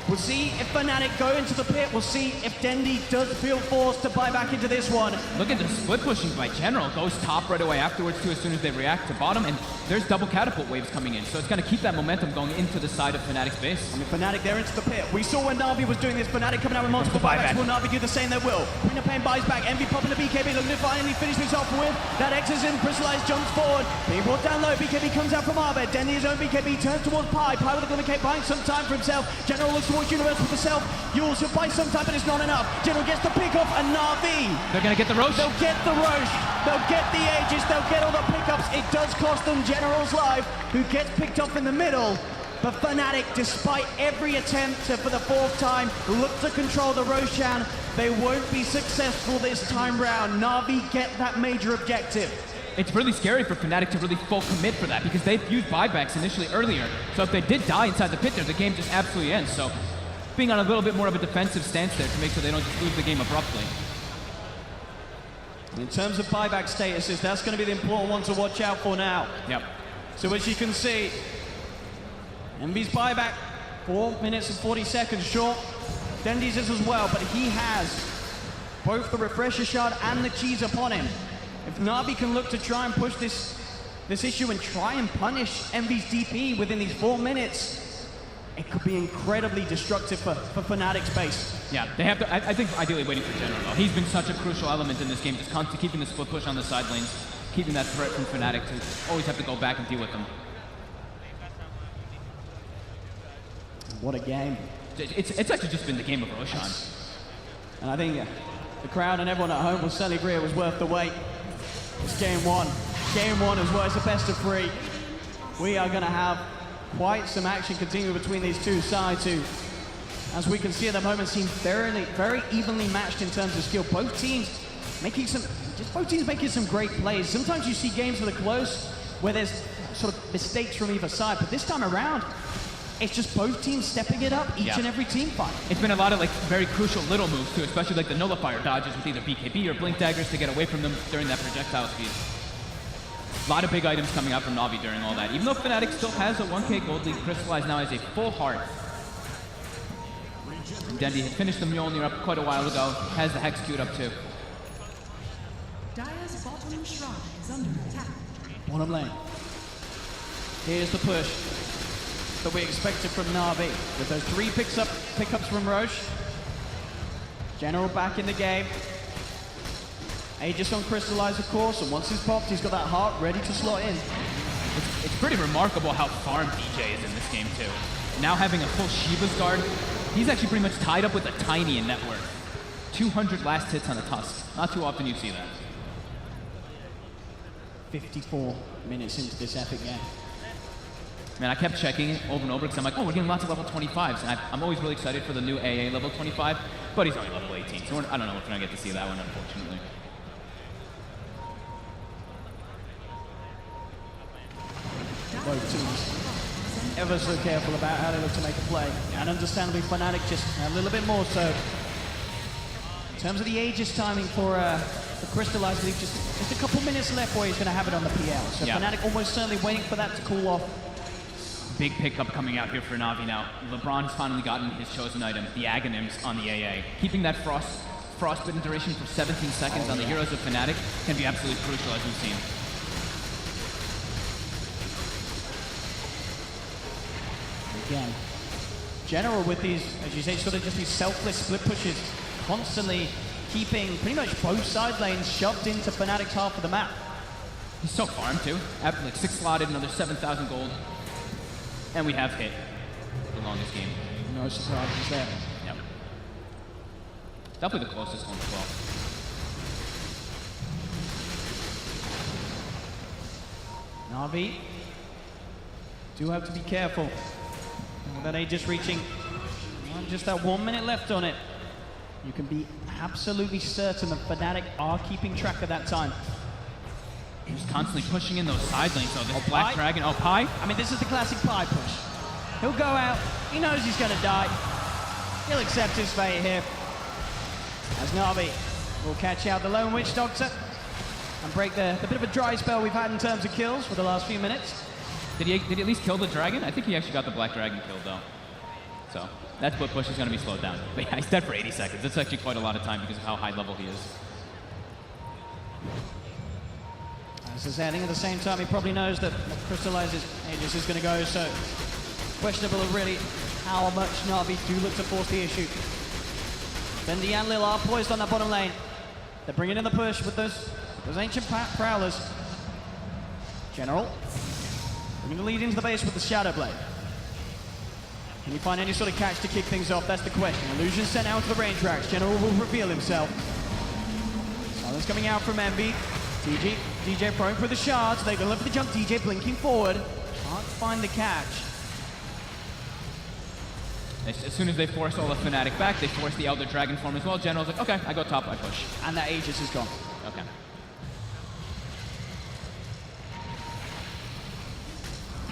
We'll see if Fnatic go into the pit. We'll see if Dendi does feel forced to buy back into this one. Look at the split pushing by General. Goes top right away afterwards too as soon as they react to bottom, and there's double catapult waves coming in. So it's going to keep that momentum going into the side of Fnatic's base. I mean, Fnatic, they're into the pit. We saw when Navi was doing this. Fnatic coming out with multiple buybacks. Will Navi do the same? They will. Queen of Pain buys back. Envy popping the BKB, looking to finally finish this off with. That X's in, Crystallized jumps forward. Being brought down low. BKB comes out from Arbed. Dendi his own BKB turns towards Pi. Pi with a Glimmer Cape buying some time for himself. General looks towards Universe with the self. Yules will buy some time, but it's not enough. General gets the pick off, and Navi. They're going to get the Roche. They'll get the Roche. They'll get the Aegis. They'll get all the pickups. It does cost them General's life, who gets picked off in the middle. But Fnatic, despite every attempt to, for the fourth time, look to control the Roshan. They won't be successful this time round. Navi get that major objective. It's really scary for Fnatic to really full commit for that because they've used buybacks initially earlier. So if they did die inside the pit there, the game just absolutely ends. So being on a little bit more of a defensive stance there to make sure they don't just lose the game abruptly. In terms of buyback statuses, that's going to be the important one to watch out for now. Yep. So as you can see, Envy's buyback, 4 minutes and 40 seconds short. Dendi's is as well, but he has both the Refresher Shard and the Cheese upon him. If Navi can look to try and push this issue and try and punish Envy's DP within these 4 minutes, it could be incredibly destructive for Fnatic's base. Yeah, they have to, I think ideally waiting for General though. He's been such a crucial element in this game, just constantly keeping the split push on the side lanes, keeping that threat from Fnatic to always have to go back and deal with them. What a game. It's actually just been the game of Roshan. And I think the crowd and everyone at home will certainly agree it was worth the wait. It's game one. Game one as well as the best of 3. We are going to have quite some action continue between these two sides who, as we can see at the moment, seem very evenly matched in terms of skill. Both teams making some great plays. Sometimes you see games that are close where there's sort of mistakes from either side, but this time around, it's just both teams stepping it up each and every team fight. It's been a lot of like very crucial little moves too, especially like the nullifier dodges with either BKB or blink daggers to get away from them during that projectile speed. A lot of big items coming out from Navi during all that. Even though Fnatic still has a 1k gold lead, Crystallized now has a full heart. Dendi had finished the Mjolnir up quite a while ago, has the Hex queued up too. Dire's bottom shrine is under attack. Bottom lane. Here's the push that we expected from Navi. With those 3 pickups from Roche. General back in the game. Aegis on Crystallized, of course, and once he's popped, he's got that heart ready to slot in. It's pretty remarkable how farmed DJ is in this game too. Now having a full Shiva's guard, he's actually pretty much tied up with a tiny in net worth. 200 last hits on a Tusk. Not too often you see that. 54 minutes into this epic game. Man, I kept checking it over and over because I'm like, oh, we're getting lots of level 25s. And I'm always really excited for the new AA level 25, but he's only level 18, so I don't know if we're going to get to see that one, unfortunately. Both teams ever so careful about how they look to make a play. And understandably, Fnatic just a little bit more so. In terms of the Aegis timing for Crystallized, I believe just a couple minutes left where he's going to have it on the PL. So Fnatic almost certainly waiting for that to cool off. Big pickup coming out here for Navi now. LeBron's finally gotten his chosen item, the Aghanims on the AA. Keeping that frostbitten duration for 17 seconds on the heroes of Fnatic can be absolutely crucial, as we've seen. Again, General with these, as you say, sort of just these selfless split pushes, constantly keeping pretty much both side lanes shoved into Fnatic's half of the map. He's so farmed too. After like 6 slotted, another 7,000 gold. And we have hit the longest game. No surprises there. Yep. Definitely the closest one as well. Navi do have to be careful. With that Aegis reaching just that 1 minute left on it, you can be absolutely certain that Fnatic are keeping track of that time. He's constantly pushing in those side lanes though. This Black Dragon, Pi? I mean, this is the classic Pi push. He'll go out, he knows he's gonna die. He'll accept his fate here. As Navi will catch out the Lone Witch Doctor and break the bit of a dry spell we've had in terms of kills for the last few minutes. Did he at least kill the dragon? I think he actually got the Black Dragon killed though. So that's what push is going to be slowed down. But yeah, he's dead for 80 seconds. That's actually quite a lot of time because of how high level he is. This is heading at the same time. He probably knows that Crystalliz's Aegis is going to go, so questionable of really how much Navi do look to force the issue. Fendi and Lil are poised on that bottom lane. They're bringing in the push with those ancient prowlers. General bringing the lead into the base with the Shadow Blade. Can you find any sort of catch to kick things off? That's the question. Illusion sent out to the range racks. General will reveal himself. Silence coming out from Envy. DJ prone for the shards. They're going to look for the jump. DJ blinking forward. Can't find the catch. As soon as they force all the Fnatic back, they force the Elder Dragon form as well. General's like, okay, I go top, I push. And that Aegis is gone. Okay.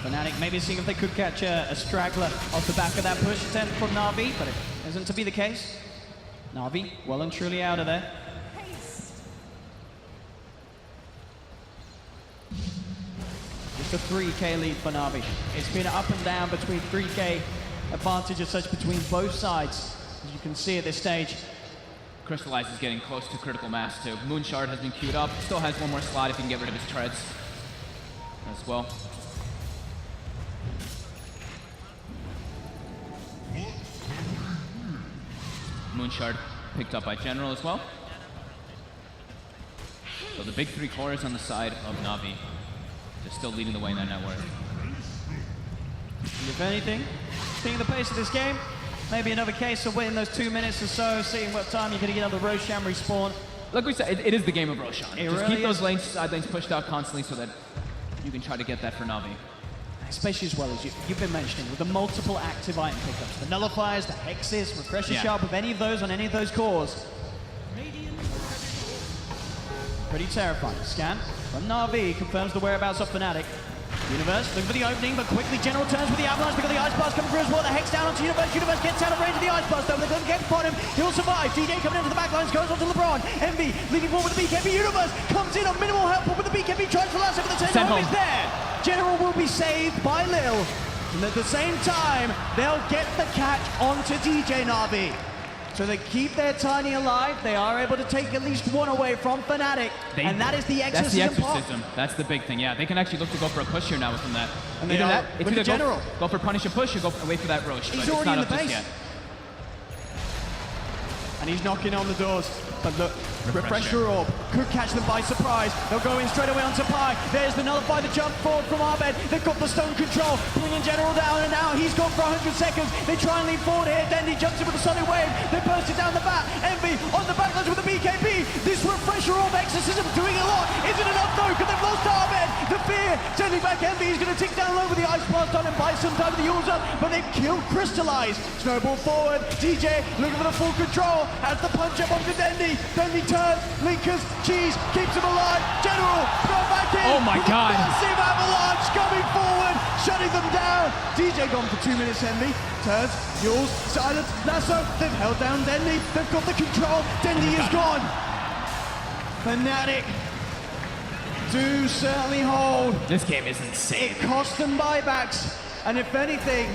Fnatic maybe seeing if they could catch a straggler off the back of that push attempt from Navi, but it isn't to be the case. Navi well and truly out of there. Just a 3k lead for Navi. It's been up and down between 3k advantage as such between both sides, as you can see at this stage. Crystallize is getting close to critical mass too. Moonshard has been queued up. Still has one more slot if he can get rid of his treads as well. Moonshard picked up by General as well. So the big three cores on the side of Navi. They're still leading the way in that network. And if anything, seeing the pace of this game, maybe another case of waiting those 2 minutes or so, seeing what time you're going to get out of the Roshan respawn. Like we said, it is the game of Roshan. It Just really keep those is. lanes, side lanes pushed out constantly so that you can try to get that for Navi. Especially as well as you've been mentioning, with the multiple active item pickups, the nullifiers, the hexes, refresher sharp with any of those on any of those cores. Pretty terrifying. Scan from Navi confirms the whereabouts of Fnatic. Universe looking for the opening, but quickly General turns with the avalanche because the ice blast coming through as well. The hex down onto Universe. Universe gets out of range of the ice blast though. They're going to get upon him. He'll survive. DJ coming into the backlines, goes on to LeBron. Envy leading forward with the BKB. Universe comes in on minimal help, but with the BKB tries to last over the send home is there. General will be saved by Lil. And at the same time, they'll get the catch onto DJ Navi. So they keep their Tiny alive. They are able to take at least one away from Fnatic. And that is the exorcism. That's the exorcism. That's the big thing. Yeah, they can actually look to go for a push here now within that. And they are It's with the either General. go for punish and push or go away for that Roche. He's but already it's not in up the just base. yet. And he's knocking on the doors. But look, Refresher Orb could catch them by surprise. They'll go in straight away onto Pi. There's the nullify, the jump forward from Abed. They've got the stone control, bringing General down, and now he's gone for 100 seconds. They try and lean forward here. Dendy jumps in with a solid wave. They burst it down the bat. Envy on the backlines with the BKB. This Refresher Orb exorcism doing a lot. Is it enough though? Because they've lost Abed. The fear sending back Envy. He's going to tick down low with the ice blast on him. Buy some time with the Yules up, but they've killed Crystallize. Snowball forward. DJ looking for the full control. Has the punch up onto Dendy. Dendy turns. Linkers, cheese, keeps him alive. General, go back in. Oh my God. Massive avalanche coming forward, shutting them down. DJ gone for 2 minutes, Envy. Turns, Yules, silence, Lasso. They've held down Dendy. They've got the control. Dendy is gone. Fnatic do certainly hold. This game is insane. It cost them buybacks, and if anything,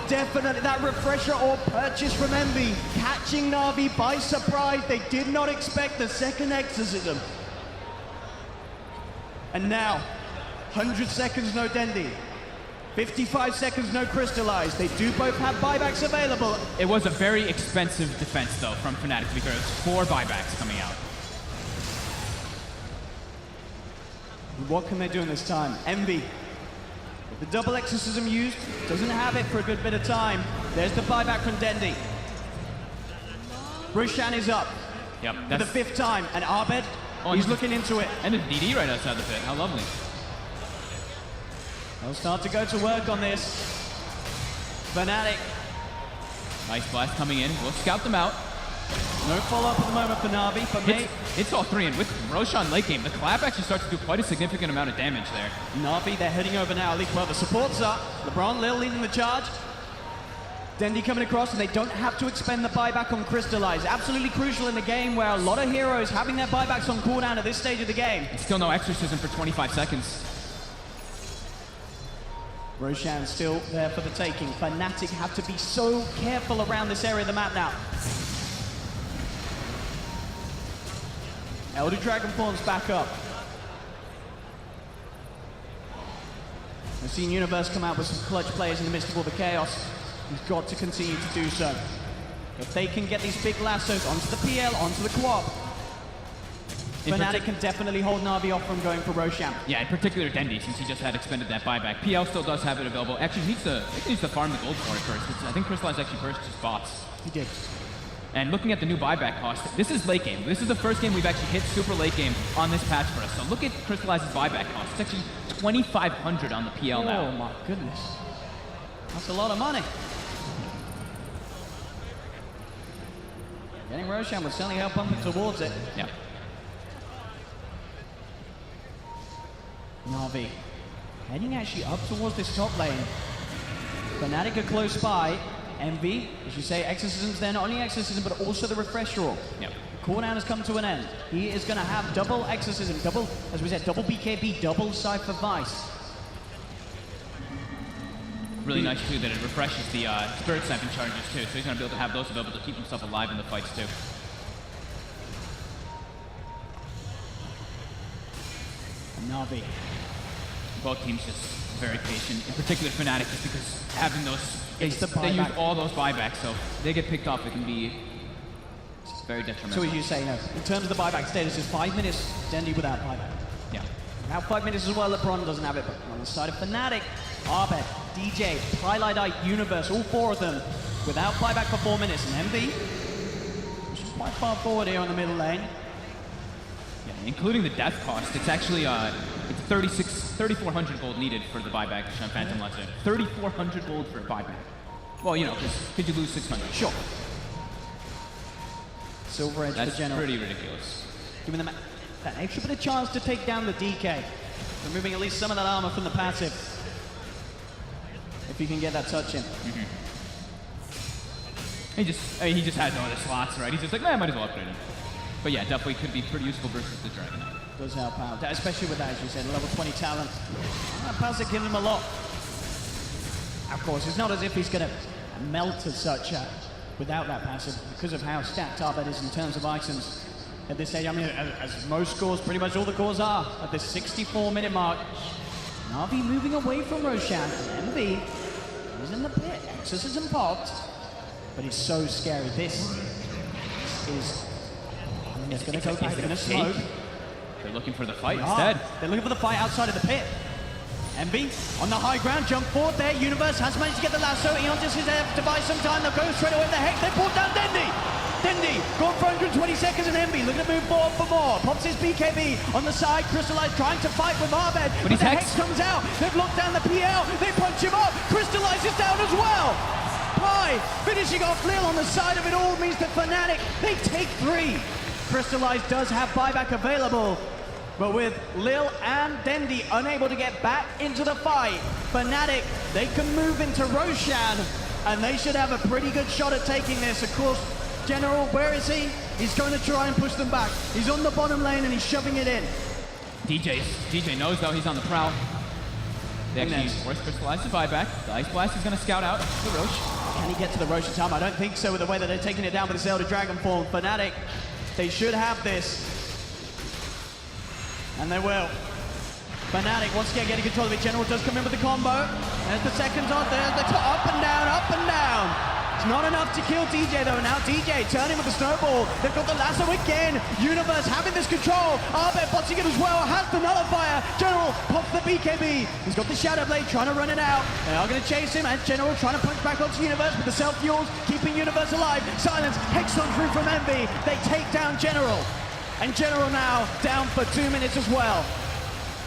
definitely that refresher or purchase from Envy, catching Navi by surprise. They did not expect the second exorcism. And now, 100 seconds no Dendy, 55 seconds no Crystallize. They do both have buybacks available. It was a very expensive defense though from Fnatic because it was 4 buybacks coming out. What can they do in this time? Envy, with the double exorcism used, doesn't have it for a good bit of time. There's the buyback from Dendy. Roshan is up Yep. for the 5th time, and Abed, he's looking into it. And a DD right outside the pit. How lovely. They'll start to go to work on this. Fnatic, Ice Blast coming in. We'll scout them out. no follow-up at the moment for Navi, but It's all 3, and with Roshan late game, the clap actually starts to do quite a significant amount of damage there. Navi, they're heading over now. At least, well, the support's up. LeBron, Lil leading the charge. Dendy coming across, and they don't have to expend the buyback on Crystallize. Absolutely crucial in the game where a lot of heroes having their buybacks on cooldown at this stage of the game. And still no exorcism for 25 seconds. Roshan still there for the taking. Fnatic have to be so careful around this area of the map now. Elder Dragonborn's back up. We've seen Universe come out with some clutch players in the midst of all the chaos. He's got to continue to do so. If they can get these big lassos onto the PL, onto the co-op, Fnatic can definitely hold Navi off from going for Roshan. Yeah, in particular Dendi, since he just had expended that buyback. PL still does have it available. Actually, he needs to farm the gold for it first. I think Crystallize actually burst his bots. He did. And looking at the new buyback cost, this is late game. This is the first game we've actually hit super late game on this patch for us. So look at Crystallize's buyback cost. It's actually 2,500 on the PL now. Oh my goodness. That's a lot of money. Getting Roshan will certainly help pump it towards it. Yeah. Navi heading actually up towards this top lane. Fnatic are close by. Envy, as you say, Exorcism's there, not only Exorcism, but also the Refresh Roll. Yep. The cooldown has come to an end. He is going to have double Exorcism, double, as we said, double BKB, double Cypher Vice. Really nice too that it refreshes the Spirit Siphon charges too, so he's going to be able to have those available to keep himself alive in the fights too. Navi. Both teams just very patient, in particular Fnatic, just because having those, they use all those buybacks, so if they get picked off, it can be very detrimental. So as you say, no, in terms of the buyback status, is 5 minutes, Dendi without buyback. Yeah. Now 5 minutes as well, LeBron doesn't have it, but on the side of Fnatic, Arbet, DJ, Twilight, Universe, all four of them without buyback for 4 minutes, and MV, which is quite far forward here on the middle lane. Yeah, including the death cost, it's actually it's 3,400 gold needed for the buyback on Phantom Ledger. 3,400 gold for a buyback. Well, you know, because could you lose 600? Sure. Silver Edge That's for General. pretty ridiculous. Giving them that extra bit of chance to take down the DK. Removing at least some of that armor from the passive. If you can get that touch in. Mm-hmm. He just has no other slots, right? He's just like, man, I might as well upgrade him. But yeah, definitely could be pretty useful versus the Dragon Knight. Does help out, especially with that, as you said, level 20 talent. That passive gives him a lot. Of course, it's not as if he's going to melt as such without that passive, because of how stacked Arbet is in terms of items at this stage. I mean, as most scores, pretty much all the cores are, at this 64-minute mark. Navi moving away from Roshan, and MV is in the pit. Exorcism popped, but it's so scary. This is... I mean, it's going to go back in a smoke. They're looking for the fight instead. They're looking for the fight outside of the pit. MB on the high ground, jump forward there. Universe has managed to get the lasso. Eon just is there to buy some time. They'll go straight away with the Hex. They brought down Dendi. Dendi gone for 120 seconds and MB looking to move forward for more. Pops his BKB on the side. Crystallize trying to fight with Arbet. But the Hex comes out. They've locked down the PL. They punch him up. Crystallize is down as well. Pie finishing off Lil on the side of it all means that Fnatic, they take 3. Crystallize does have buyback available, but with Lil and Dendi unable to get back into the fight, Fnatic, they can move into Roshan, and they should have a pretty good shot at taking this. Of course, General, where is he? He's going to try and push them back. He's on the bottom lane and he's shoving it in. DJ knows though he's on the prowl. They actually force Crystallize to buyback. The Ice Blast is going to scout out the Roche. Can he get to the Roche in time? I don't think so with the way that they're taking it down with this Elder Dragon form. Fnatic, they should have this. And they will. Fnatic once again getting control of it. General does come in with the combo. There's the seconds on there. The up and down, up and down. It's not enough to kill DJ though. Now DJ turning with the snowball. They've got the lasso again. Universe having this control. Arbet botting it as well. Has the nullifier. General pops the BKB. He's got the Shadow Blade trying to run it out. They are going to chase him, and General trying to punch back onto Universe with the self-fuels, keeping Universe alive. Silence. Hex on through from Envy. They take down General. And General now down for 2 minutes as well.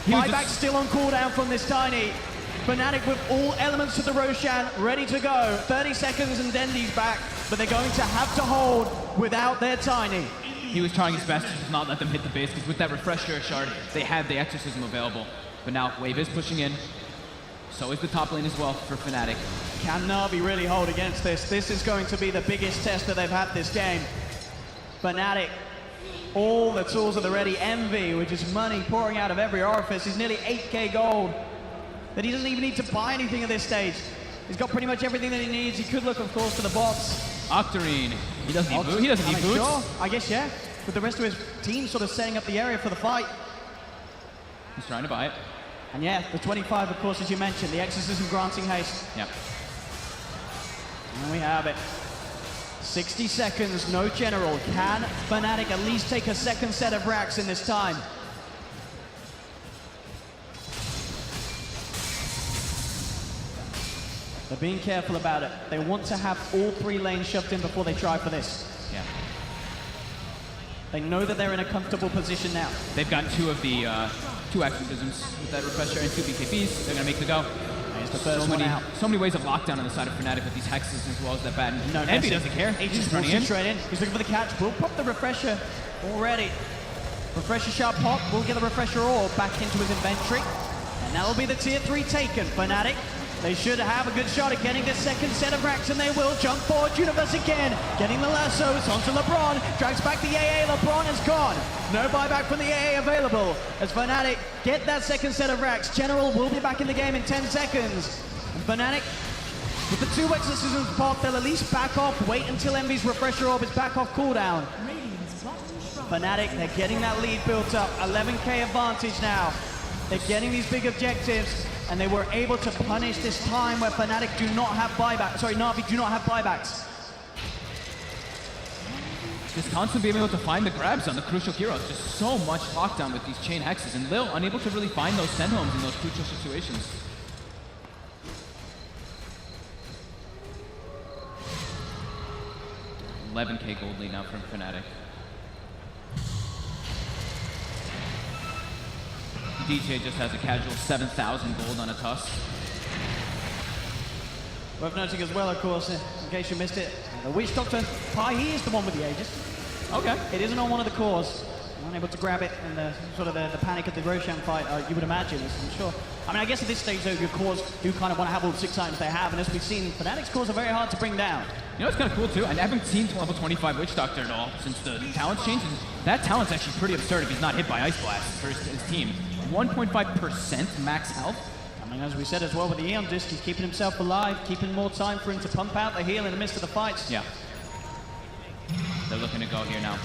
Buyback still on cooldown from this Tiny. Fnatic with all elements of the Roshan ready to go. 30 seconds and Dendi's back, but they're going to have to hold without their Tiny. He was trying his best to just not let them hit the base, because with that Refresher shard, they had the Exorcism available. But now Wave is pushing in. So is the top lane as well for Fnatic. Can Navi really hold against this? This is going to be the biggest test that they've had this game. Fnatic, all the tools are ready. Envy, which is money pouring out of every orifice, is nearly 8k gold. that he doesn't even need to buy anything at this stage. He's got pretty much everything that he needs. He could look, of course, to the bots. Octarine. He doesn't need boots. He doesn't need boots. Sure. I guess, yeah. With the rest of his team sort of setting up the area for the fight. He's trying to buy it. And yeah, the 25, of course, as you mentioned, the exorcism granting haste. Yep. And we have it. 60 seconds, no general. Can Fnatic at least take a second set of racks in this time? They're being careful about it. They want to have all 3 lanes shoved in before they try for this. Yeah. They know that they're in a comfortable position now. They've got 2 of the 2 exorcisms with that refresher and 2 BKBs. They're gonna make the go. Here's the first one out. So many ways of lockdown on the side of Fnatic with these hexes as well as that bat. No, Envy doesn't care. He's He's just running walking in. straight in. He's looking for the catch. We'll pop the refresher already. Refresher sharp pop. We'll get the refresher ore back into his inventory. And that'll be the tier 3 taken. Fnatic, they should have a good shot at getting the second set of racks, and they will. Jump forward, Universe again. Getting the lasso. It's onto LeBron. Drags back the AA. LeBron is gone. No buyback from the AA available. As Fnatic get that second set of racks. General will be back in the game in 10 seconds. And Fnatic, with the 2 exorcisms pop, they'll at least back off. Wait until Envy's refresher orb is back off cooldown. Fnatic, they're getting that lead built up. 11k advantage now. They're getting these big objectives, and they were able to punish this time where Fnatic do not have buybacks. Sorry, Navi do not have buybacks. Just constantly being able to find the grabs on the crucial heroes. Just so much lockdown with these chain hexes, and Lil unable to really find those send homes in those crucial situations. $11k gold lead now from Fnatic. DJ just has a casual 7,000 gold on a Tusk. Worth noting as well, of course, in case you missed it, the Witch Doctor, he is the one with the Aegis. Okay. It isn't on one of the cores. Unable to grab it in the sort of the panic of the Roshan fight, you would imagine, I'm sure. I mean, I guess at this stage, though, your cores do kind of want to have all the 6 items they have, and as we've seen, Fnatic's cores are very hard to bring down. You know what's kind of cool, too? I haven't seen level 25 Witch Doctor at all since the talents changed, and that talent's actually pretty absurd if he's not hit by Ice Blast for his team. 1.5% max health. I mean, as we said as well with the Eon Disc, he's keeping himself alive, keeping more time for him to pump out the heal in the midst of the fights. Yeah. They're looking to go here now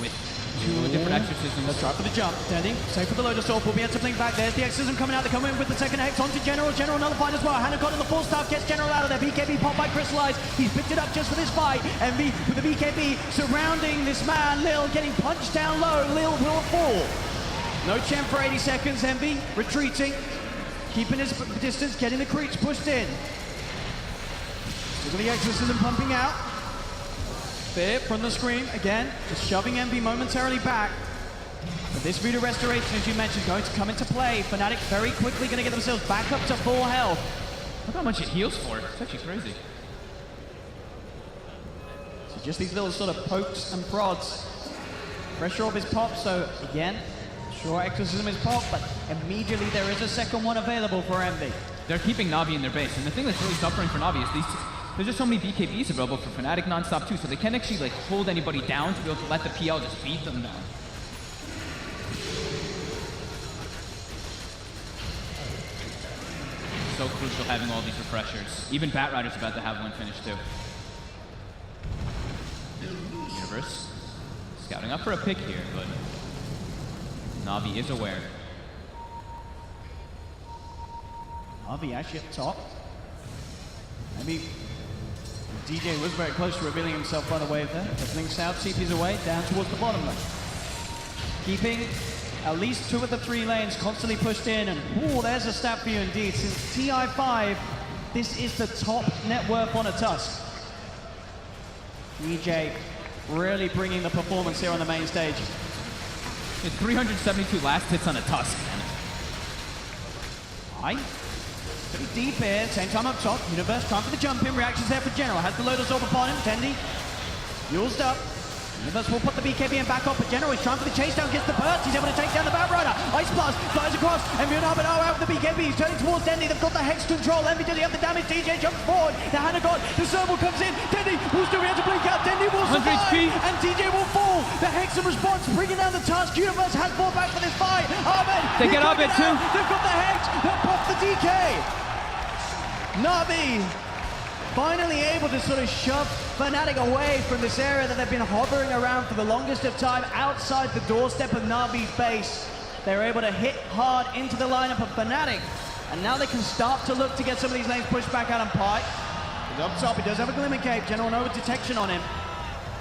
with 2 different exorcisms. Let's try for the jump. Dandy, safe for the Lotus Orb. We'll be able to blink back. There's the exorcism coming out. They're coming in with the second hex onto General. General nullified as well. Hannah got in the full staff, gets General out of there. BKB popped by Crystallize. He's picked it up just for this fight. Envy with the BKB surrounding this man. Lil getting punched down low. Lil will fall. No champ for 80 seconds. Envy retreating, keeping his distance, getting the creeps pushed in. Look at the exorcism pumping out. Fear from the scream again, just shoving Envy momentarily back. But this Voodoo Restoration, as you mentioned, is going to come into play. Fnatic very quickly going to get themselves back up to full health. Look how much it heals for. It's actually crazy. So just these little sort of pokes and prods. Pressure orb is popped, so again, sure, exorcism is popped, but immediately there is a second one available for Envy. They're keeping Navi in their base, and the thing that's really suffering for Navi is there's just so many BKBs available for Fnatic non-stop too, so they can't actually like hold anybody down to be able to let the PL just beat them down. So crucial having all these refreshers. Even Batrider's about to have one finished too. Universe scouting up for a pick here, but Navi is aware. Navi actually up top. Maybe DJ was very close to revealing himself by the wave there. Opening south, CP's away, down towards the bottom lane. Keeping at least 2 of the 3 lanes constantly pushed in, and ooh, there's a stat for you indeed. Since TI5, this is the top net worth on a Tusk. DJ really bringing the performance here on the main stage. It's 372 last hits on a Tusk, man. Aye. Pretty deep here, same time up top. Universe trying for the jump in, reactions there for General. Has the Lotus Orb upon him, Tendi. Used up. Universe will put the BKB in back up, but General is trying for the chase down, gets the burst. He's able to take down the Batrider. Ice Blast flies across, and Munabado out with the BKB. He's turning towards Tendi. They've got the Hex control. Envy does the damage. DJ jumps forward. The Hannah got the Serval comes in. Tendi will still be able to blink out. Tendi will survive. 100 HP. TP. and DJ will fall. The Hex in response, bringing down the Tusk. Universe has brought back for this fight. Ahmed, They get can't Ahmed out. too. They've got the Hex. They'll pop the DK. Navi finally able to sort of shove Fnatic away from this area that they've been hovering around for the longest of time outside the doorstep of Navi's base. They're able to hit hard into the lineup of Fnatic, and now they can start to look to get some of these lanes pushed back out on Pi. He's up top, he does have a Glimmer Cape. General no detection on him.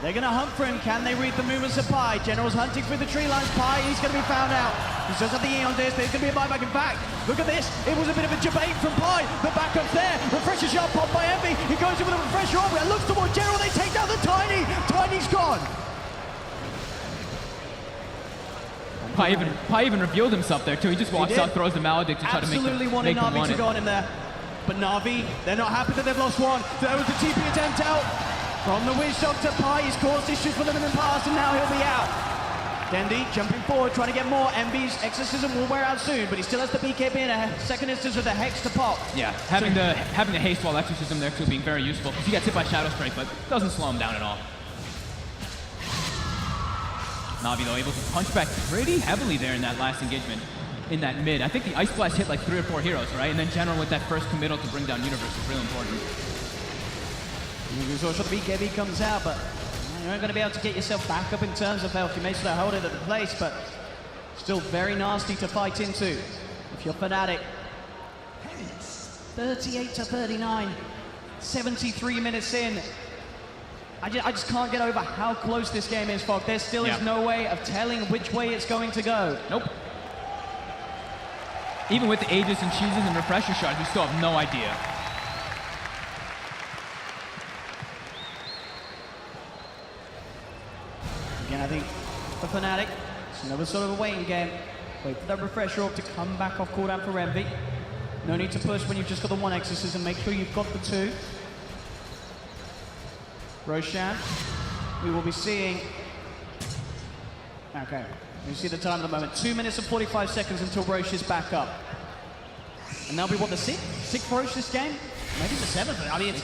They're going to hunt for him. Can they read the movements of Pi? General's hunting through the tree lines. Pi, he's going to be found out. He does have the E on this. There's going to be a buyback. In fact, look at this. It was a bit of a debate from Pi. The backup's there. Refresher shot popped by Envy. He goes in with a refresher over. It looks towards General. They take down the Tiny. Tiny's gone. Pi even revealed himself there too. He just walks did. out, throws the Maledict to try to Absolutely make wanted them Navi want to it. go on him there. But Navi, they're not happy that they've lost one. There was the TP attempt out. From the Wish Doctor, Pi, he's caused issues for them in the past, and now he'll be out. Dendi jumping forward, trying to get more. Envy's Exorcism will wear out soon, but he still has the BKB and a second instance of the Hex to pop. Yeah, having the haste wall exorcism there too being very useful because he gets hit by Shadow Strike, but doesn't slow him down at all. Navi though able to punch back pretty heavily there in that last engagement in that mid. I think the Ice Blast hit like 3 or 4 heroes, right? And then General with that first committal to bring down Universe is really important. So the BKB comes out, but you're not going to be able to get yourself back up in terms of health. You may sort of hold it at the place, but still very nasty to fight into. If you're Fnatic, 38 to 39, 73 minutes in. I just can't get over how close this game is, Fog. There still is no way of telling which way it's going to go. Nope. Even with the Aegis and Cheeses and Refresher Shards, we still have no idea. Again, I think for Fnatic, it's another sort of a waiting game. Wait for that refresher orb to come back off cooldown for Envy. No need to push when you've just got the 1 Exorcism. Make sure you've got the 2. Roshan, we will be seeing... Okay, you see the time at the moment. 2 minutes and 45 seconds until Roche is back up. And that'll be what, the 6th? 6th Roche this game? Maybe the 7th. I mean,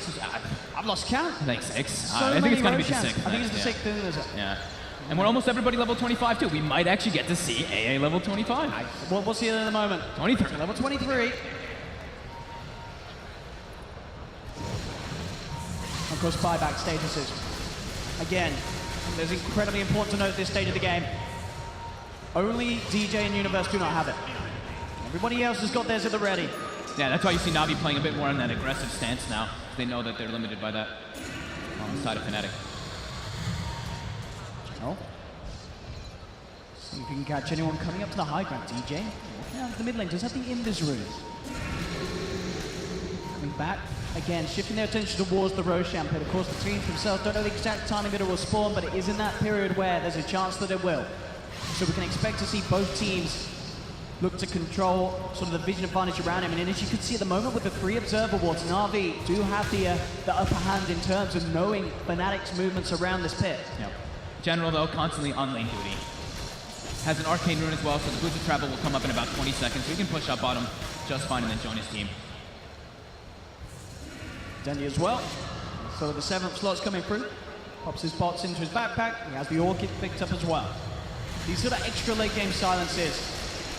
I've lost count. I think 6. So I think it's going to be the Roshans. 6th. I think it's the 6th, isn't it? Yeah. And we're almost everybody level 25 too. We might actually get to see AA level 25. What's he at the moment? 23. Level 23. Of course, buyback statuses. Again, it's incredibly important to note this stage of the game. Only DJ and Universe do not have it. Everybody else has got theirs at the ready. Yeah, that's why you see Navi playing a bit more in that aggressive stance now. They know that they're limited by that on the side of Fnatic. Oh. See if you can catch anyone coming up to the high ground. DJ, walking out of the mid lane, does have the Invis rune. Coming back, again, shifting their attention towards the Roshan pit. Of course, the teams themselves don't know the exact timing that it will spawn, but it is in that period where there's a chance that it will. So we can expect to see both teams look to control sort of the vision advantage around him. And as you can see at the moment with the 3 observer wards, Navi do have the upper hand in terms of knowing Fnatic's movements around this pit. Yep. General, though, constantly on lane duty. Has an Arcane Rune as well, so the boost of travel will come up in about 20 seconds, so he can push up bottom just fine and then join his team. Dendi as well. So the 7th slot's coming through. Pops his bots into his backpack. He has the Orchid picked up as well. These sort of extra late game silences,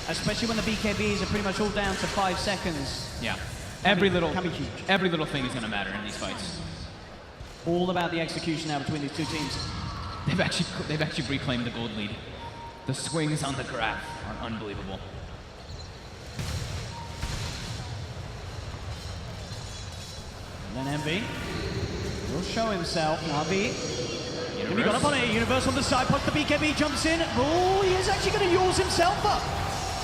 especially when the BKBs are pretty much all down to 5 seconds. Yeah. Every little can be huge. Every little thing is going to matter in these fights. All about the execution now between these two teams. They've actually reclaimed the gold lead. The swings on the graph are unbelievable. And then Envy will show himself. Navi. He got up on it. Universe on the side. Puts the BKB, jumps in. Oh, he is actually going to use himself up.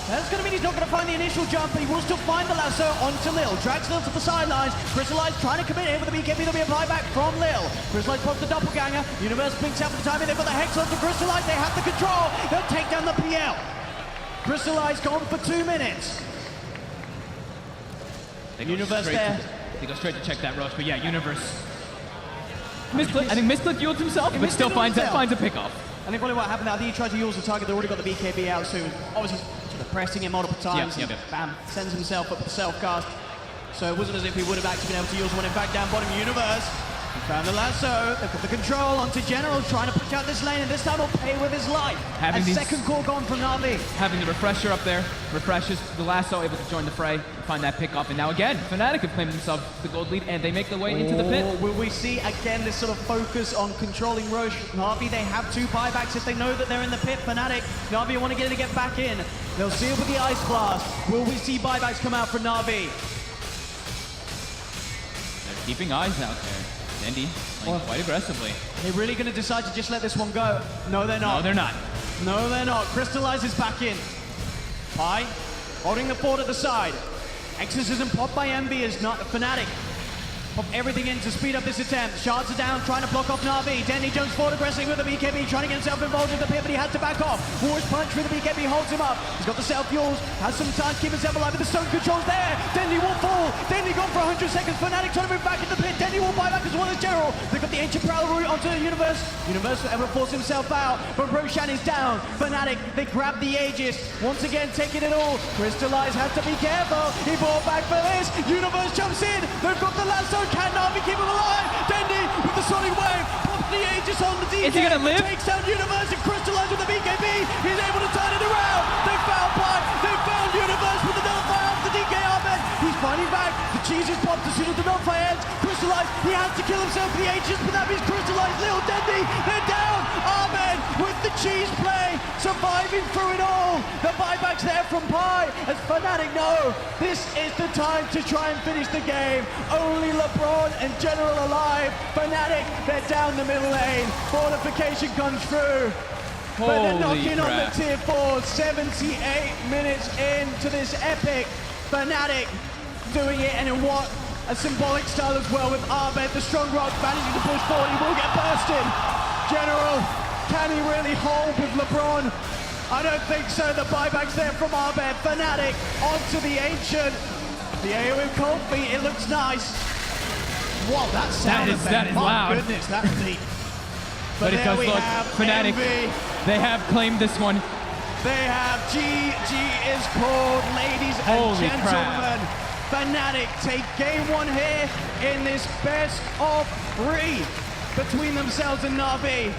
That's going to mean he's not going to find the initial jump, but he will still find the lasso onto Lil. Drags Lil to the sidelines. Crystallize trying to commit here with the BKB. There'll be a buyback from Lil. Crystallize pops the doppelganger. Universe blinks out for the timing. They've got the Hex onto Crystallize. They have the control. They'll take down the PL. Crystallize gone for 2 minutes. Universe there. They go straight to check that rush, but yeah, Universe. Misclick. I think Misclick yields himself, but still finds a pickoff. I think probably what happened now, I think he tried to use the target. They already got the BKB out, so obviously sort of pressing him multiple times. Yep. Bam, sends himself up with the self-cast. So it wasn't as if he would have actually been able to use one. In fact, down bottom, Universe Found the lasso, they put the control onto General, trying to push out this lane, and this time will pay with his life. Having A these- second core gone from Navi. Having the refresher up there, refreshes the lasso, able to join the fray, find that pick up, and now again, Fnatic have claimed themselves the gold lead, and they make their way into the pit. Oh, will we see again this sort of focus on controlling Roche? Navi, they have 2 buybacks if they know that they're in the pit. Fnatic, Navi want to get back in. They'll seal with the Ice Blast. Will we see buybacks come out for Navi? They're keeping eyes out there. Dendy playing quite aggressively. They're really going to decide to just let this one go? No, they're not. No, they're not. No, they're not. Crystallize is back in. Pi, holding the fort at the side. Exorcism popped by Envy is not Fnatic. Pop everything in to speed up this attempt. Shards are down, trying to block off Navi. Danny Jones forward aggressing with the BKB, trying to get himself involved in the pit, but he has to back off. War's punch with the BKB holds him up. He's got the self-fuels, has some time to keep himself alive, but the stone control's there. Danny will fall. Danny gone for 100 seconds. Fnatic trying to move back in the pit. Danny will buy back as well as Gerald. They've got the ancient prowler route onto the Universe. Universe will force himself out, but Roshan is down. Fnatic, they grab the Aegis. Once again, taking it all. Crystallize has to be careful. He brought back for this. Universe jumps in. They've got the lasso. Can Navi keep him alive? Dendi with the sonic wave. Pops the Aegis on the DK. Is he gonna live? Takes down Universe and Crystallize with the BKB. He's able to turn it around. They found Pi. They found Universe with the nullify off the DK Ahmed. He's fighting back. The cheese is popped as soon as the nullify ends. Crystallize. He has to kill himself for the Aegis, but that means Crystallize. Little Dendi. They're down. Ahmed with the cheese play. Surviving through it all. The buyback's there from Pi. As Fnatic know, this is the time to try and finish the game. Only LeBron and General alive. Fnatic, they're down the middle lane. Fortification comes through. But they're Holy knocking on the crap. tier 4. 78 minutes into this epic. Fnatic doing it, and in what a symbolic style as well with Abed, the strong rock managing to push forward. He will get bursted. General, can he really hold with LeBron? I don't think so. The buyback's there from Abed. Fnatic onto the ancient. The AoE cold feet, it looks nice. Wow, that sound effect. that is My loud. goodness, that's deep. But it there does we look, have Fnatic, Envy. they have claimed this one. They have GG is called, ladies Holy and gentlemen. Fnatic take game 1 here in this best of 3 between themselves and Navi.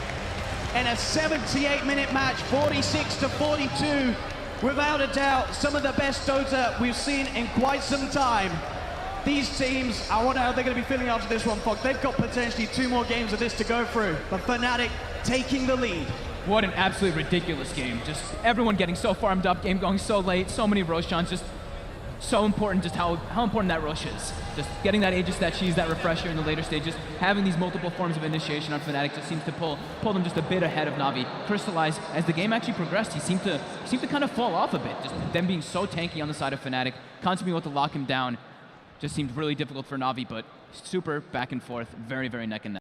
In a 78-minute match, 46-42. Without a doubt, some of the best Dota we've seen in quite some time. These teams, I wonder how they're going to be feeling after this one, Fox. They've got potentially 2 more games of this to go through. But Fnatic taking the lead. What an absolutely ridiculous game. Just everyone getting so farmed up, game going so late, so many Roshans, just so important, just how important that rush is. Just getting that Aegis, that cheese, that refresher in the later stages, having these multiple forms of initiation on Fnatic just seems to pull them just a bit ahead of Navi. Crystallize, as the game actually progressed, he seemed to kind of fall off a bit. Just them being so tanky on the side of Fnatic, constantly able to lock him down, just seemed really difficult for Navi, but super back and forth, very, very neck and neck.